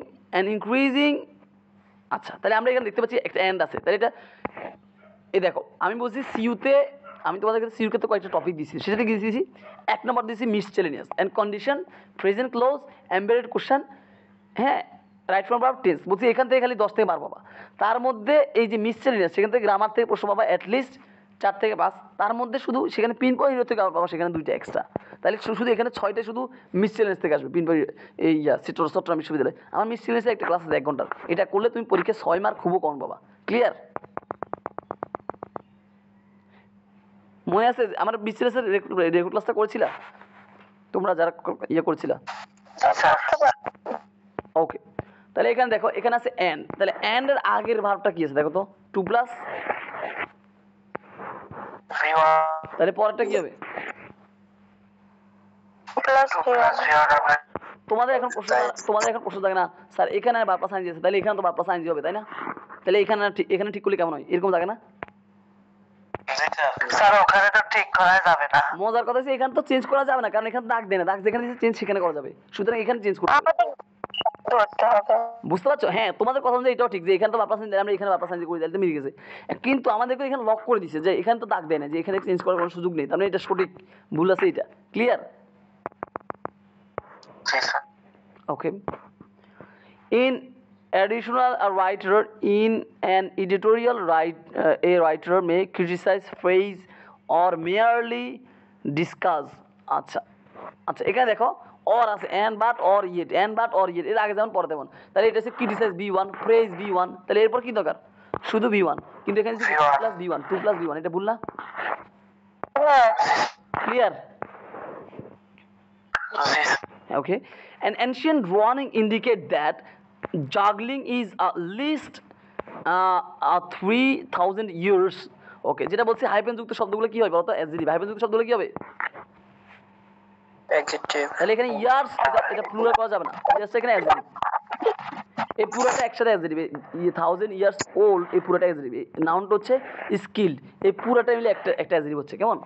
আচ্ছা, তাহলে আমরা এখানে দেখতে পাচ্ছি একটা এন্ড আছে, তাহলে এটা এই দেখো আমি বলছি সিইউতে, আমি তোমাদের কাছে সিইউকে তো কয়েকটা টপিক দিয়েছি, সেটাতে কি দিয়েছি? 1 নম্বর দিয়েছি miscellaneous and condition, present clause, embedded question, হ্যাঁ রাইট ফ্রম ভার্ব, টেন্স। বলছি এখান থেকে খালি 10 থেকে 12 পাবা, তার মধ্যে এই যে মিসচেলেনিয়াস সেখান থেকে গ্রামার থেকে প্রশ্ন পাবা অ্যাটলিস্ট 4 থেকে 5, তার মধ্যে শুধু সেখানে পিন পয়েন্ট থেকে পাবা সেখানে 2টা এক্সট্রা, তাহলে শুধু এখানে 6টা শুধু মিসচেলেনিয়াস থেকে আসবে পিন পয়েন্ট। এই চট্টগ্রাম বিশ্ববিদ্যালয় আমার মিসচেলেনিয়াসে একটা ক্লাস আছে 1 ঘন্টার, এটা করলে তুমি পরীক্ষায় 6 মার্ক খুবও কম পাবা। ক্লিয়ার? মনে আছে আমার মিসচেলেনিয়াসের রেকর্ড ক্লাসটা করেছিলা তোমরা যারা করেছিলা? স্যার। ওকে, তাহলে এখানে দেখো এখানে আছে এন্ড, তাহলে এন্ড এর আগের ভার্বটা কি আছে দেখো তো, 2 প্লাস, তাহলে পরেরটা কি হবে? প্লাস তোমাদের এখন প্রশ্ন থাকে না স্যার এখানে ভার্ব প্লাস আইএনজি আছে, তাহলে এখানে তো ভার্ব প্লাস আইএনজি হবে, তাই না? তাহলে এখানে ঠিক করলে কেমন হয়? এরকম থাকে না? স্যার ওখানে তো ঠিক করা যাবে না। মজার কথা হচ্ছে এখানে তো চেঞ্জ করা যাবে না, কারণ এখানে দাগ দেয় না, দাগ যেখানে চেঞ্জ সেখানে করা যাবে, সুতরাং এখানে চেঞ্জ করতে হবে। আমাদের ধরতে হবে। বুঝতে পারছো? হ্যাঁ তোমাদের কথা অনুযায়ী এটাও ঠিক যে এখানে তো ভার্ব প্লাস আইএনজি, আমরা এখানে ভার্ব প্লাস আইএনজি করে দিলে মিলে গেছে, কিন্তু আমাদেরকে এখানে লক করে দিছে যে এখানে তো দাগ দেয় না, যে এখানে চেঞ্জ করার কোনো সুযোগ নেই, তার মানে এটা সঠিক, ভুল আছে এটা। ক্লিয়ার? জি sir. Okay. In additional, in an editorial a writer may criticize, praise or merely discuss. আচ্ছা, এখানে দেখো অর আছে and but or yet and but or yet এর আগে যেমন পরে তেমন, তাহলে এটা হচ্ছে ক্রিটিসাইজ B1, প্রেজ B1, তাহলে এরপর কি দরকার শুধু B1, কিন্তু এখানে হচ্ছে 2 প্লাস B1 2 প্লাস B1, এটা ভুল না? হ্যাঁ clear? Okay, an ancient drawing indicate that juggling is at least 3000 years. Okay, যেটা বলছি হাইফেন যুক্ত শব্দগুলো কি হয় বলতো? অ্যাডজেক্টিভ। হাইফেন যুক্ত শব্দগুলো কি হবে? অ্যাডজেক্টিভ। তাহলে এখানে ইয়ার্স এটা প্লুরাল করা যাবে না, জাস্ট এখানে অ্যাডজেক্টিভ। এই পুরোটা একসাথে অ্যাডজেক্টিভ। 1000 ইয়ার্স ওল্ড এই পুরোটা অ্যাডজেক্টিভ। নাউনটা হচ্ছে স্কিলড, এই পুরোটা মিলে একটা অ্যাডজেক্টিভ হচ্ছে, কেমন?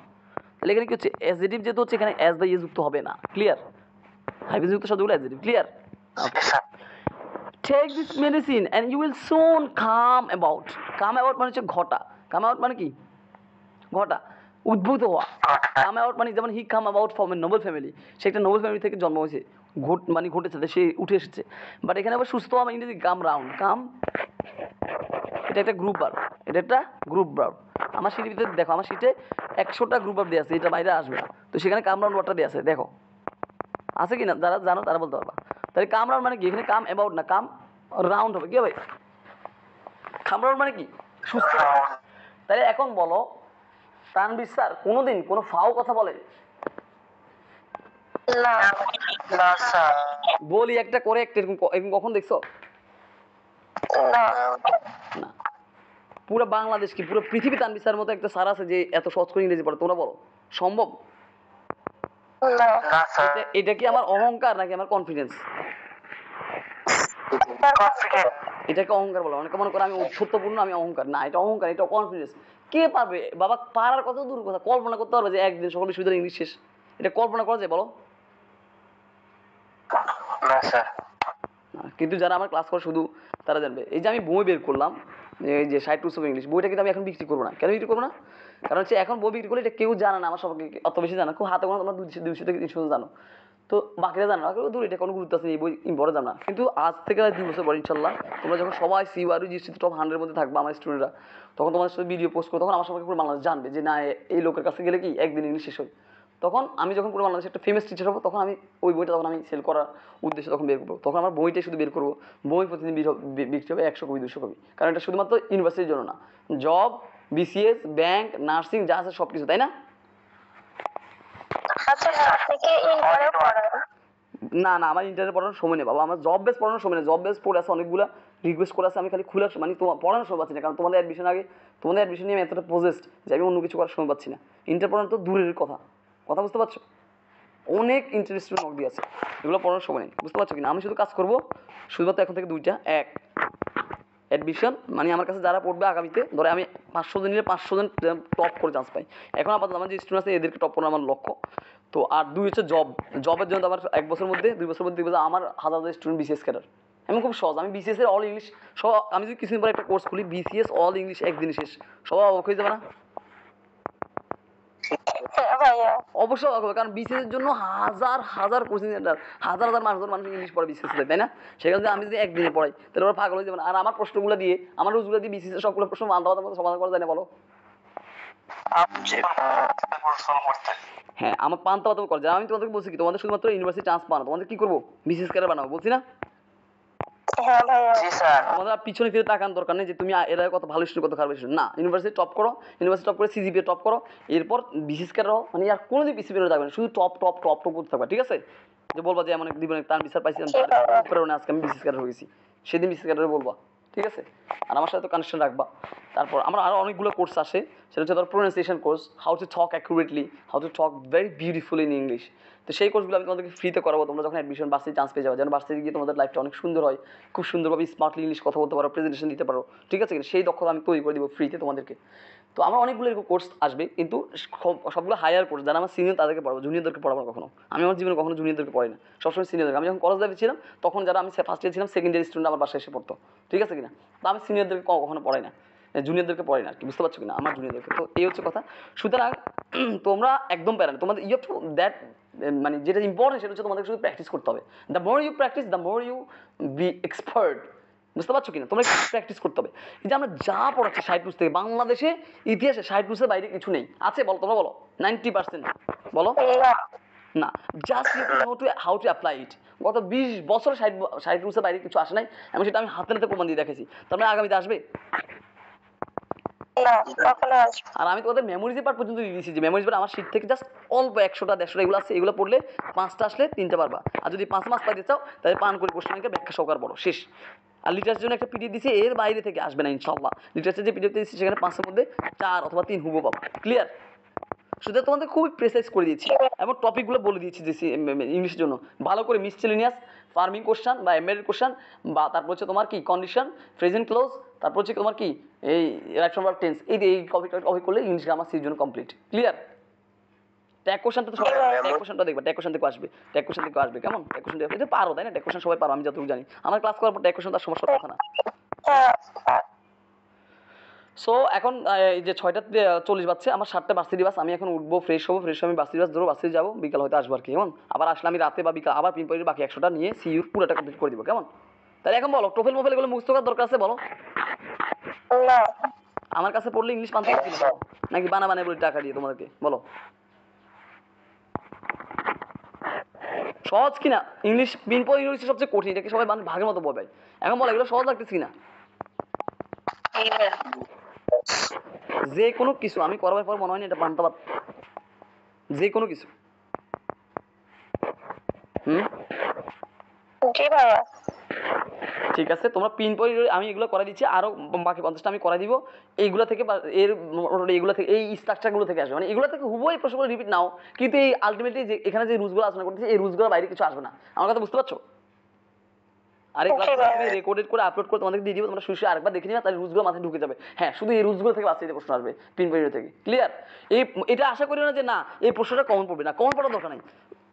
তাহলে এখানে কি হচ্ছে অ্যাডজেক্টিভ যেহেতু হচ্ছে এখানে অ্যাজ বা ইয়ে যুক্ত হবে না, ক্লিয়ার? হাইফেন যুক্ত শব্দগুলো adjective, clear? Take this medicine and you will soon come about. Come about মানে হচ্ছে ঘটা। Come out মানে কি? ঘটা, উদ্ভূত হওয়া। Come out মানে যেমন he come about from a noble family, সে একটা নোবেল ফ্যামিলি থেকে জন্ম হয়েছে, মানে ঘটেছে, সে উঠে এসেছে। বাট এখানে আবার সুস্থ হওয়া ইংরেজি কাম রাউন্ড। কাম এটা একটা গ্রুপ ভার্ব, এটা একটা গ্রুপ ভার্ব। আমার শিটের ভিতরে দেখো, আমার শিটে 100টা গ্রুপ ভার্ব দেওয়া আছে, এটা বাইরে আসবে না। তো সেখানে কাম রাউন্ড ওয়ার্ডটা দেওয়া আছে, দেখো আছে কি না? যারা জানো তারা বলতে পারবা। তাহলে কাম রাউন্ড মানে কি? এখানে কাম অ্যাবাউট না, কাম রাউন্ড হবে। কি হবে? কাম রাউন্ড মানে কি? সুস্থ। তাহলে এখন বলো, তানভীর স্যার কোনোদিন কোনো ফাও কথা বলে? না না স্যার। বলি একটা করে একটা, এরকম কখন দেখছো? না না। পুরো বাংলাদেশ কি পুরো পৃথিবী তানভীর স্যারের মতো একটা স্যার আছে যে এত সহজ করে ইংরেজি পড়ে? তোমরা বলো সম্ভব? না না স্যার। এটা কি আমার অহংকার নাকি আমার কনফিডেন্স? কনফিডেন্ট। এটাকে অহংকার বলো? অনেকে মনে করে আমি সত্যপূর্ণ, আমি অহংকার। না, এটা অহংকার, এটা কনফিডেন্স। কে পারবে বাবা? পারার কত দূর কথা, কল্পনা করতে পারবে যে একদিন সকল বিশ্ববিদ্যালয় ইংলিশ শেষ? এটা কল্পনা করা যায় বলো? না স্যার। কিন্তু যারা আমার ক্লাস করে শুধু তারা জানবে। এই যে আমি বই বের করলাম, এই যে 60 টুলস অফ ইংলিশ বইটা, কিন্তু আমি এখন বিক্রি করবো না। কেন বিক্রি করবো না? কারণ হচ্ছে এখন বই বিক্রি করলে এটা কেউ জানে না, আমার সবাইকে অত বেশি জানা, খুব হাতে গোনা তোমরা 200 থেকে 300 জানো, তো বাকিরা জানো না, দূর, এটা কোনো গুরুত্ব আছে এই বই বড় জানা। কিন্তু আজ থেকে 2 বছর পর ইনশাল্লাহ তোমরা যখন সবাই সিইউ জিএসটি টপ 100 মধ্যে থাকবে আমার স্টুডেন্টরা, তখন তোমাদের সাথে ভিডিও পোস্ট করো, তখন আমার সবাইকে পুরো বাংলাদেশ জানবে যে না, এই লোকের কাছে গেলে কি একদিন ইংলিশ শেষ হয়। তখন আমি যখন পুরো বাংলাদেশে একটা ফেমাস টিচার হবো, তখন আমি ওই বইটা তখন আমি সেল করার উদ্দেশ্যে তখন বের করবো। তখন আমার বইটাই শুধু বের করবো, বই প্রতিদিন বিক্রি হবে 100 কপি 200 কপি। কারণ এটা শুধুমাত্র ইউনিভার্সিটির জন্য না, জব, বিসিএস, ব্যাংক, নার্সিং যা আছে সব কিছু, তাই না? আচ্ছা আপনি কি ইন্টারে পড়ান? না না, আমার ইন্টারনেট পড়ানোর সময় নেই বাবা, আমার জব বেস পড়ানোর সময় নেই। জব বেস পড়ে আছে অনেকগুলো, রিকোয়েস্ট করে আছে, আমি খালি খোলার মানে তোমার পড়ানোর সময় পাচ্ছি না। কারণ তোমাদের অ্যাডমিশন আগে, তোমাদের অ্যাডমিশন নিয়ে আমি এতটা প্রজেস্ট যে আমি অন্য কিছু করার সময় পাচ্ছি না। ইন্টার পড়ানো তো দূরের কথা, কথা বুঝতে পারছো? অনেক ইন্টারেস্টেড নক দিয়ে আছে, এগুলো পড়ানোর সময় নেই, বুঝতে পারছো কিনা? আমি শুধু কাজ করবো শুধুমাত্র এখন থেকে 2টা। এক, অ্যাডমিশন মানে আমার কাছে যারা পড়বে আগামীতে, ধরে আমি 500 জন নিলে 500 জন টপ করে চান্স পাই। এখন আপাতত আমার যে স্টুডেন্ট আছে এদেরকে টপ করানো আমার লক্ষ্য। তো আর 2 হচ্ছে জব। জবের জন্য আমার 1 বছরের মধ্যে 2 বছরের মধ্যে দেখবো আমার হাজার স্টুডেন্ট বিসিএস ক্যাডার। আমি খুব সহজ, আমি বিসিএস এর অল ইংলিশ সব, আমি যদি কিছুদিন পরে একটা কোর্স খুলি বিসিএস অল ইংলিশ একদিন শেষ, সবাই অবাক হয়ে যাবে না? হ্যাঁ ভাইয়া অবশ্যই অবাক হবে, কারণ বিসিএস এর জন্য হাজার হাজার কোচিং সেন্টার, হাজার হাজার মানুষ ইংলিশ পড়ে বিসিএস, তাই না? সেখানে আমি যদি একদিনে পড়াই তাহলে ওরা পাগল হয়ে যাবে না? আর আমার প্রশ্নগুলো দিয়ে, আমার রুলসগুলো দিয়ে বিসিএস সবগুলো প্রশ্ন আলাদা আলাদা মতো সমাধান করা যায় না বলো? হ্যাঁ, আমার পান্তা পাতা করে যায়। আমি তোমাদেরকে বলছি কি, তোমাদের শুধুমাত্র ইউনিভার্সিটি চান্স পানো, তোমাদের কি করবো বিসিএস ক্যাডার বানাবো, বলছি না? হ্যাঁ ভাইয়া জি স্যার। তোমাদের আর পিছনে ফিরে তাকান দরকার নেই যে তুমি এরা কত ভালো স্টুডেন্ট কত খারাপ স্টুডেন্ট। না, ইউনিভার্সিটি টপ করো, ইউনিভার্সিটি টপ করে সিজিপিএ টপ করো, এরপর বিসিএস ক্যাডার হও, মানে আর কোনোদিন পিসিপিএ থাকবে না, শুধু টপ টপ টপ টপ করতে থাকবে, ঠিক আছে? যে বলবা যে এমন এক জীবনে তার বিচার পাইছিলাম কারণে আজকে আমি বিসিএস ক্যাডার হয়েছি, সেদিন বিসিএস ক্যাডারে বলবা, ঠিক আছে? আর আমার সাথে তো কানেকশন রাখবা। তারপর আমার আরও অনেকগুলো কোর্স আসে, সেটা হচ্ছে ধর pronunciation course, how to talk accurately, how to talk very beautiful in English. তো সেই কোর্সগুলো আমি তোমাদেরকে ফ্রিতে করাবো, তোমরা যখন অ্যাডমিশন বাসে চান্স পেয়ে যাবে, যেন বাসে গিয়ে তোমাদের লাইফটা অনেক সুন্দর হয়, খুব সুন্দরভাবে স্মার্টলি ইংলিশ কথা বলতে পারো, প্রেজেন্টেশন দিতে পারো, ঠিক আছে? সেই দক্ষতা আমি তৈরি করে দেবো ফ্রিতে তোমাদেরকে। তো আমার অনেকগুলো এরকম কোর্স আসবে, কিন্তু সবগুলো হায়ার কোর্স, যারা আমার সিনিয়র তাদেরকে পড়াবো, জুনিয়রদেরকে পড়াবো না কখনো। আমি আমার জীবনে কখনো জুনিয়রদেরকে পড়াই না, সবসময় সিনিয়রদেরকে। আমি যখন কলেজ লাইফে ছিলাম তখন যারা আমি ফার্স্ট ইয়ার ছিলাম, সেকেন্ড ইয়ার স্টুডেন্ট আমার বাসায় এসে পড়তো, ঠিক আছে কিনা? তো আমি সিনিয়রদেরকে কখনো পড়াই না, জুনিয়রদেরকে পড়াই না আর কি, বুঝতে পারছো কিনা? আমার জুনিয়রদেরকে। তো এই হচ্ছে কথা। সুতরাং তোমরা একদম প্যারা না, তোমাদের ইউ হ্যাভ টু দ্যাট, মানে যেটা ইম্পর্টেন্ট সেটা হচ্ছে তোমাদের শুধু প্র্যাকটিস করতে হবে। The more you practice the more you be expert, বুঝতে পারছো কিনা? তোমরা প্র্যাকটিস করতে হবে। এই যে আমরা যা পড়াচ্ছি 60 টুলস থেকে, বাংলাদেশে ইতিহাসে 60 টুলসের বাইরে কিছু নেই, আছে বলো? তোমরা বলো 90%, বলো না, just you know to how to apply it. গত 20 বছর 60 রুলসের বাইরে কিছু আসে নাই, এবং সেটা আমি হাতে নাতে প্রমাণ দিয়ে দেখেছি। তার মানে আগামীতে আসবে? না, কখনো আসবে। আর আমি তোমাদের মেমোরিজের পার্ট পর্যন্ত দিয়ে দিয়েছি, যে মেমোরিজ পার্ট আমার শিট থেকে জাস্ট অল্প 100টা 150টা এগুলো আছে, এগুলো পড়লে 5টা আসলে 3টা পারবা। আর যদি 5 মাস পাইতে চাও তাহলে পান করে কোশ্চেন ব্যাংকের ব্যাখ্যা সহকার পড়ো, শেষ। আর লিটারের জন্য একটা পিডিএফ দিয়েছি, এর বাইরে থেকে আসবে না ইনশাল্লাহ। লিটারের যে পিডিএফ দিয়েছি সেখানে 5এর মধ্যে 4 অথবা 3 হুবো পাবো, ক্লিয়ার? শুধু তোমাদের খুবই প্রেসাইজ করে দিয়েছি এবং টপিকগুলো বলে দিয়েছি যে ইংলিশের জন্য ভালো করে মিসচেলেনিয়াস ফার্মিং কোশ্চেন বা এমএর কোশ্চেন, বা তারপর হচ্ছে তোমার কি কন্ডিশন, প্রেজেন্ট ক্লোজ, তারপর হচ্ছে তোমার কি এই রাইট ফর্ম ভার্ব টেন্স, এই টপিক করলে ইংলিশ গ্রামার সির জন্য কমপ্লিট, ক্লিয়ার? ট্যাগ কোশ্চেনটা তো সবাই ট্যাগ কোশ্চেনটা দেখবে, ট্যাগ কোশ্চেন থেকে আসবে, ট্যাগ কোশ্চেন থেকে আসবে, কেমন? ট্যাগ কোশ্চেন থেকে এটা পারো, তাই না? ট্যাগ কোশ্চেন সবাই পারো, আমি যতটুকু জানি। আমার ক্লাস করার পর ট্যাগ কোশ্চেন তার সমস্যার কথা না। হ্যাঁ, সো এখন এই যে 6টা 40 বাজছে, আমার 7টা ভার্সিটি বাস, আমি এখন উঠবো, ফ্রেশ হবো, ফ্রেশ হয়ে আমি ভার্সিটি বাস ধরবো, ভার্সিটি যাবো, বিকাল হয়তো আসবো আর কি, কেমন? আবার আসলে আমি রাতে বা বিকাল আবার পিনপয়েন্টের বাকি 100টা নিয়ে সিইউর পুরোটা কমপ্লিট করে দিব, কেমন? তাহলে এখন বলো, টোফেল মোফেল এগুলো মুখস্থ করার দরকার আছে বলো? না, আমার কাছে পড়লে ইংলিশ পান্তা দিতে নাকি বানা বানায় বলে টাকা দিয়ে তোমাদেরকে, বলো? সহজ কিনা? ইংলিশ পিনপয়েন্ট ইংলিশ সবচেয়ে কঠিন, এটাকে সবাই ভাগের মতো বলবে। এখন বলো এগুলো সহজ লাগতেছে কিনা? যে কোনো কিছু আমি করার পর মনে হয় না এটা পান্তাবাদ, যে কোনো কিছু। জি ভাইয়া। ঠিক আছে, তোমরা পিন পয়েন্ট আমি এগুলো করে দিচ্ছি, আরো বাকি 50টা আমি করে দিব। এইগুলো থেকে এর এগুলো থেকে এই স্ট্রাকচারগুলো থেকে আসবে, মানে এগুলো থেকে হুবহু এই প্রশ্নগুলো রিপিট নাও, কিন্তু এই আলটিমেটলি যে এখানে যে রুলসগুলো আলোচনা করতেছি এই রুলসগুলোর বাইরে কিছু আসবে না। আমার কথা বুঝতে পারছো? আর এই ক্লাসটা আমি রেকর্ডেড করে আপলোড করে তোমাদেরকে দিয়ে দিব, তোমরা শুয়ে আরেকবার দেখে নিবা, তাহলে রুলসগুলো মাথায় ঢুকে যাবে। হ্যাঁ, শুধু এই রুলসগুলো থেকে বাঁচিয়ে প্রশ্ন আসবে পিন পয়েন্ট থেকে, ক্লিয়ার? এটা আশা করি না যে না এই প্রশ্নটা কমন পড়বে না, কমন পড়ার দরকার নেই।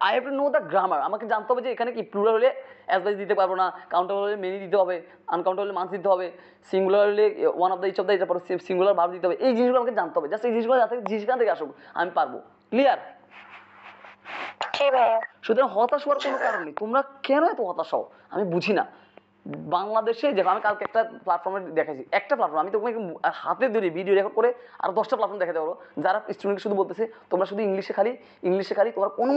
I have to know the grammar, আমাকে জানতে হবে যে এখানে কি প্লুরাল হলে অ্যাজ দিতে পারবো না, কাউন্টেবল হলে মেনি দিতে হবে, আনকাউন্টেবল হলে মান্থ দিতে হবে, সিঙ্গুলার হলে one of the each of the, তারপর সিঙ্গুলার ভার্ব দিতে হবে। এই জিনিসগুলো আমাকে জানতে হবে, জাস্ট এই জিনিসগুলো যাতে যেখান থেকে আসুক আমি পারবো, ক্লিয়ার? জি ভাইয়া। সুতরাং হতাশ হওয়ার কোনো কারণ নেই। তোমরা কেন এত হতাশ হও আমি বুঝি না। বাংলাদেশে দেখো, আমি কালকে একটা প্ল্যাটফর্মে দেখাইছি, একটা প্ল্যাটফর্ম আমি তোমাকে হাতে ধরে ভিডিও রেকর্ড করে আর 10টা প্ল্যাটফর্ম দেখাতে পারবো, যারা স্টুডেন্ট শুধু বলতেছে তোমরা শুধু ইংলিশে খালি তোমরা কোনো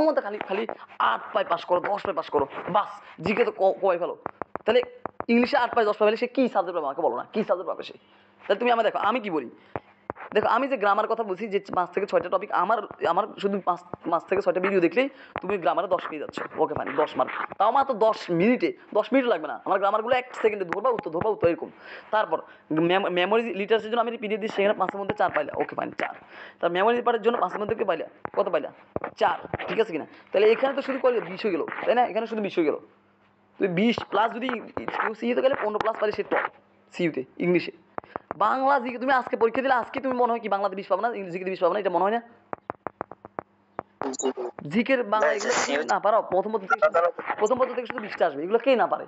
মতে খালি 8 পাই পাস করো, 10 পাই পাস করো, বাস জিকে তো কয় ফেলো। তাহলে ইংলিশে 8 পাই 10 পাই পেলে সে কী সাবজেক্ট পাবে আমাকে বলো না, কী সাবজেক্ট পাবে সে? তাহলে তুমি আমার দেখো আমি কি বলি, দেখো আমি যে গ্রামার কথা বলছি, যে 5 থেকে 6টা টপিক, আমার শুধু 5 থেকে 6টা ভিডিও দেখলেই তুমি গ্রামারে 10 পেয়ে যাচ্ছ, ওকে ফাইন, 10 মার্ক, তাও মাত্র 10 মিনিট লাগবে না, আমার গ্রামারগুলো 1 সেকেন্ডে ধরবা উত্তর এরকম। তারপর মেমোরি লিটারের জন্য আমি পিডিএফ দিচ্ছি, সেখানে 5-এর মধ্যে 4 পাইলা, ওকে ফাইন 4। তার মেমোরি পার্টের জন্য 5-এর মধ্যে পাইলা কত পাইলা? 4, ঠিক আছে কিনা? তাহলে এখানে তো শুধু করলে 20 হয়ে গেল, তাই না? এখানে শুধু 20 হয়ে গেল, তুই 20 প্লাস যদি সিইউতে গেলে 15 প্লাস পারে সে টপ সিইউতে ইংলিশে। বাংলা জিকে তুমি আজকে পরীক্ষা দিলে, আজকে তুমি মনে হয় কি বাংলাতে 20 পাবে না, ইংরেজিতে 20 পাবে না, এটা মনে হয় না? জিকের বাংলা এগুলো না পারো, প্রথম পত্র থেকে শুধু 20টা আসবে, এগুলো কে না পারে?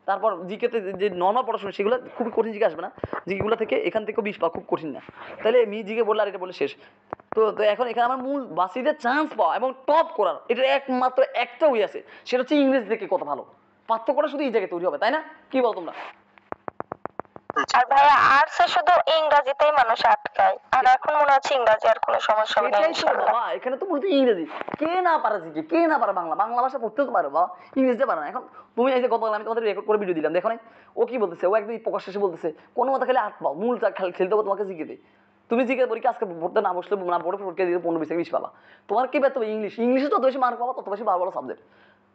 তারপর জিকেতে যে নর্মাল পড়াশোনা সেগুলো খুবই কঠিন, জিকে আসবে না, জিকেগুলো থেকে এখান থেকেও 20 পাওয়া খুব কঠিন না। তাহলে জিকে বললে আর এটা বলে শেষ। তো এখন এখানে আমার মূল বাসিদের চান্স পাওয়া এবং টপ করার এটা একমাত্র একটা ওয়ে আছে, সেটা হচ্ছে ইংরেজি থেকে কত ভালো পার্থক্যটা শুধু এই জায়গায় তৈরি হবে, তাই না? কি বল তোমরা? আর ভাইয়া আর্টসে শুধু ইংরেজিতেই মানুষ আটকায়, আর এখন মনে হচ্ছে ইংরেজি আর কোনো সমস্যা হবে না ইনশাআল্লাহ। বাবা এখানে তো বলতে ইংরেজি, কে না পারে জিকে, কে না পারে বাংলা ভাষা পড়তে তো পারে বাবা, ইংরেজিতে পারে না। এখন তুমি এই যে গতকাল আমি তোমাদের রেকর্ড করে ভিডিও দিলাম, দেখো না ও কি বলতেছে, ও একদম প্রকাশ শেষে বলতেছে কোনো মতো খালি 8 পাও, মূলটা খেলতে হবে তোমাকে জিকেতে। তুমি জিকে পরীক্ষা আজকে পড়তে না বসলে না পড়ে পরীক্ষা দিতে 15-20 পাবা, তোমার কি পেতে হবে ইংলিশে যত বেশি মার্ক পাবা তত বেশি ভালো সাবজেক্ট।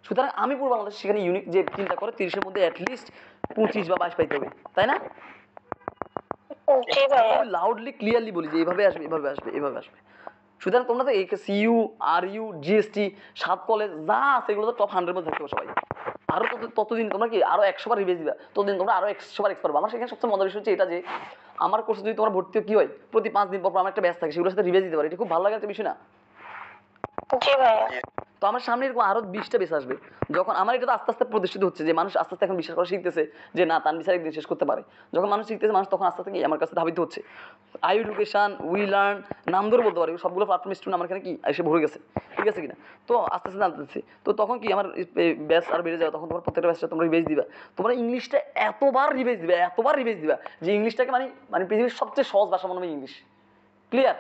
সুতরাং আমি পূর্ব বাংলাদেশ সেখানে ইউনিক যে চিন্তা করে 30-এর মধ্যে অ্যাটলিস্ট 25 বা 22 পাইতে হবে, তাই না? জি ভাইয়া। লাউডলি ক্লিয়ারলি বলি যে এইভাবে আসবে। সুতরাং তোমরা তো এই সিইউ, আরইউ, জিএসটি, 7 কলেজ যা আছে এগুলো তো টপ 100 এর মধ্যে থাকতে হবে সবাই। আরো ততদিন তোমরা কি আরো 100 বার রিভাইজ দিবা, ততদিন তোমরা আরো 100 বার এক্সপার্ট হবে। আমার সেখানে সবচেয়ে মজার বিষয় হচ্ছে এটা যে আমার কোর্সে যদি তোমার ভর্তি কি হয়, প্রতি 5 দিন পর আমার একটা ব্যাচ থাকে, সেগুলোর সাথে রিভাইজ দিতে পারি, এটা খুব ভালো লাগে একটা বিষয় না? জি ভাইয়া। তো আমার সামনে এরকম আরো 20টা বেস আসবে, যখন আমার এটা তো আস্তে আস্তে প্রতিষ্ঠিত হচ্ছে যে মানুষ আস্তে আস্তে এখন বিশ্বাস করা শিখতেছে যে না তানভীর একদিন শেষ করতে পারে। যখন মানুষ শিখতেছে মানুষ তখন আস্তে আস্তে কি আমার কাছে ধাবিত হচ্ছে। আই এডুকেশন, উই লার্ন, নাম ধরে বলতে পারি, সবগুলো প্ল্যাটফর্ম স্টুডেন্ট আমার এখানে কি এসে ভরে গেছে, ঠিক আছে কিনা? তো আস্তে আস্তে জানতেছি, তো তখন কি আমার ব্যাস আর বেড়ে যাবে, তখন তোমার প্রত্যেকটা ব্যাচটা তোমরা রিভাইজ দিবা, তোমরা ইংলিশটা এতবার রিভাইজ দিবা যে ইংলিশটাকে মানে পৃথিবীর সবচেয়ে সহজ ভাষা মনে হবে ইংলিশ, ক্লিয়ার?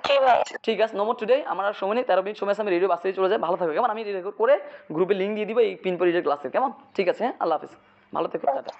জি ভাই। ঠিক আছে, নো মোর টুডে। আমার আর সময় নেই, 13 মিনিট সময় আছে, আমি রেডিও বাসে চলে যাই। ভালো থাকবে কেমন, আমি রেকর্ড করে গ্রুপে লিঙ্ক দিয়ে দিব এই পিন পরিচয় ক্লাসের, কেমন? ঠিক আছে, হ্যাঁ, আল্লাহ হাফিজ, ভালো থেকো, টাটা।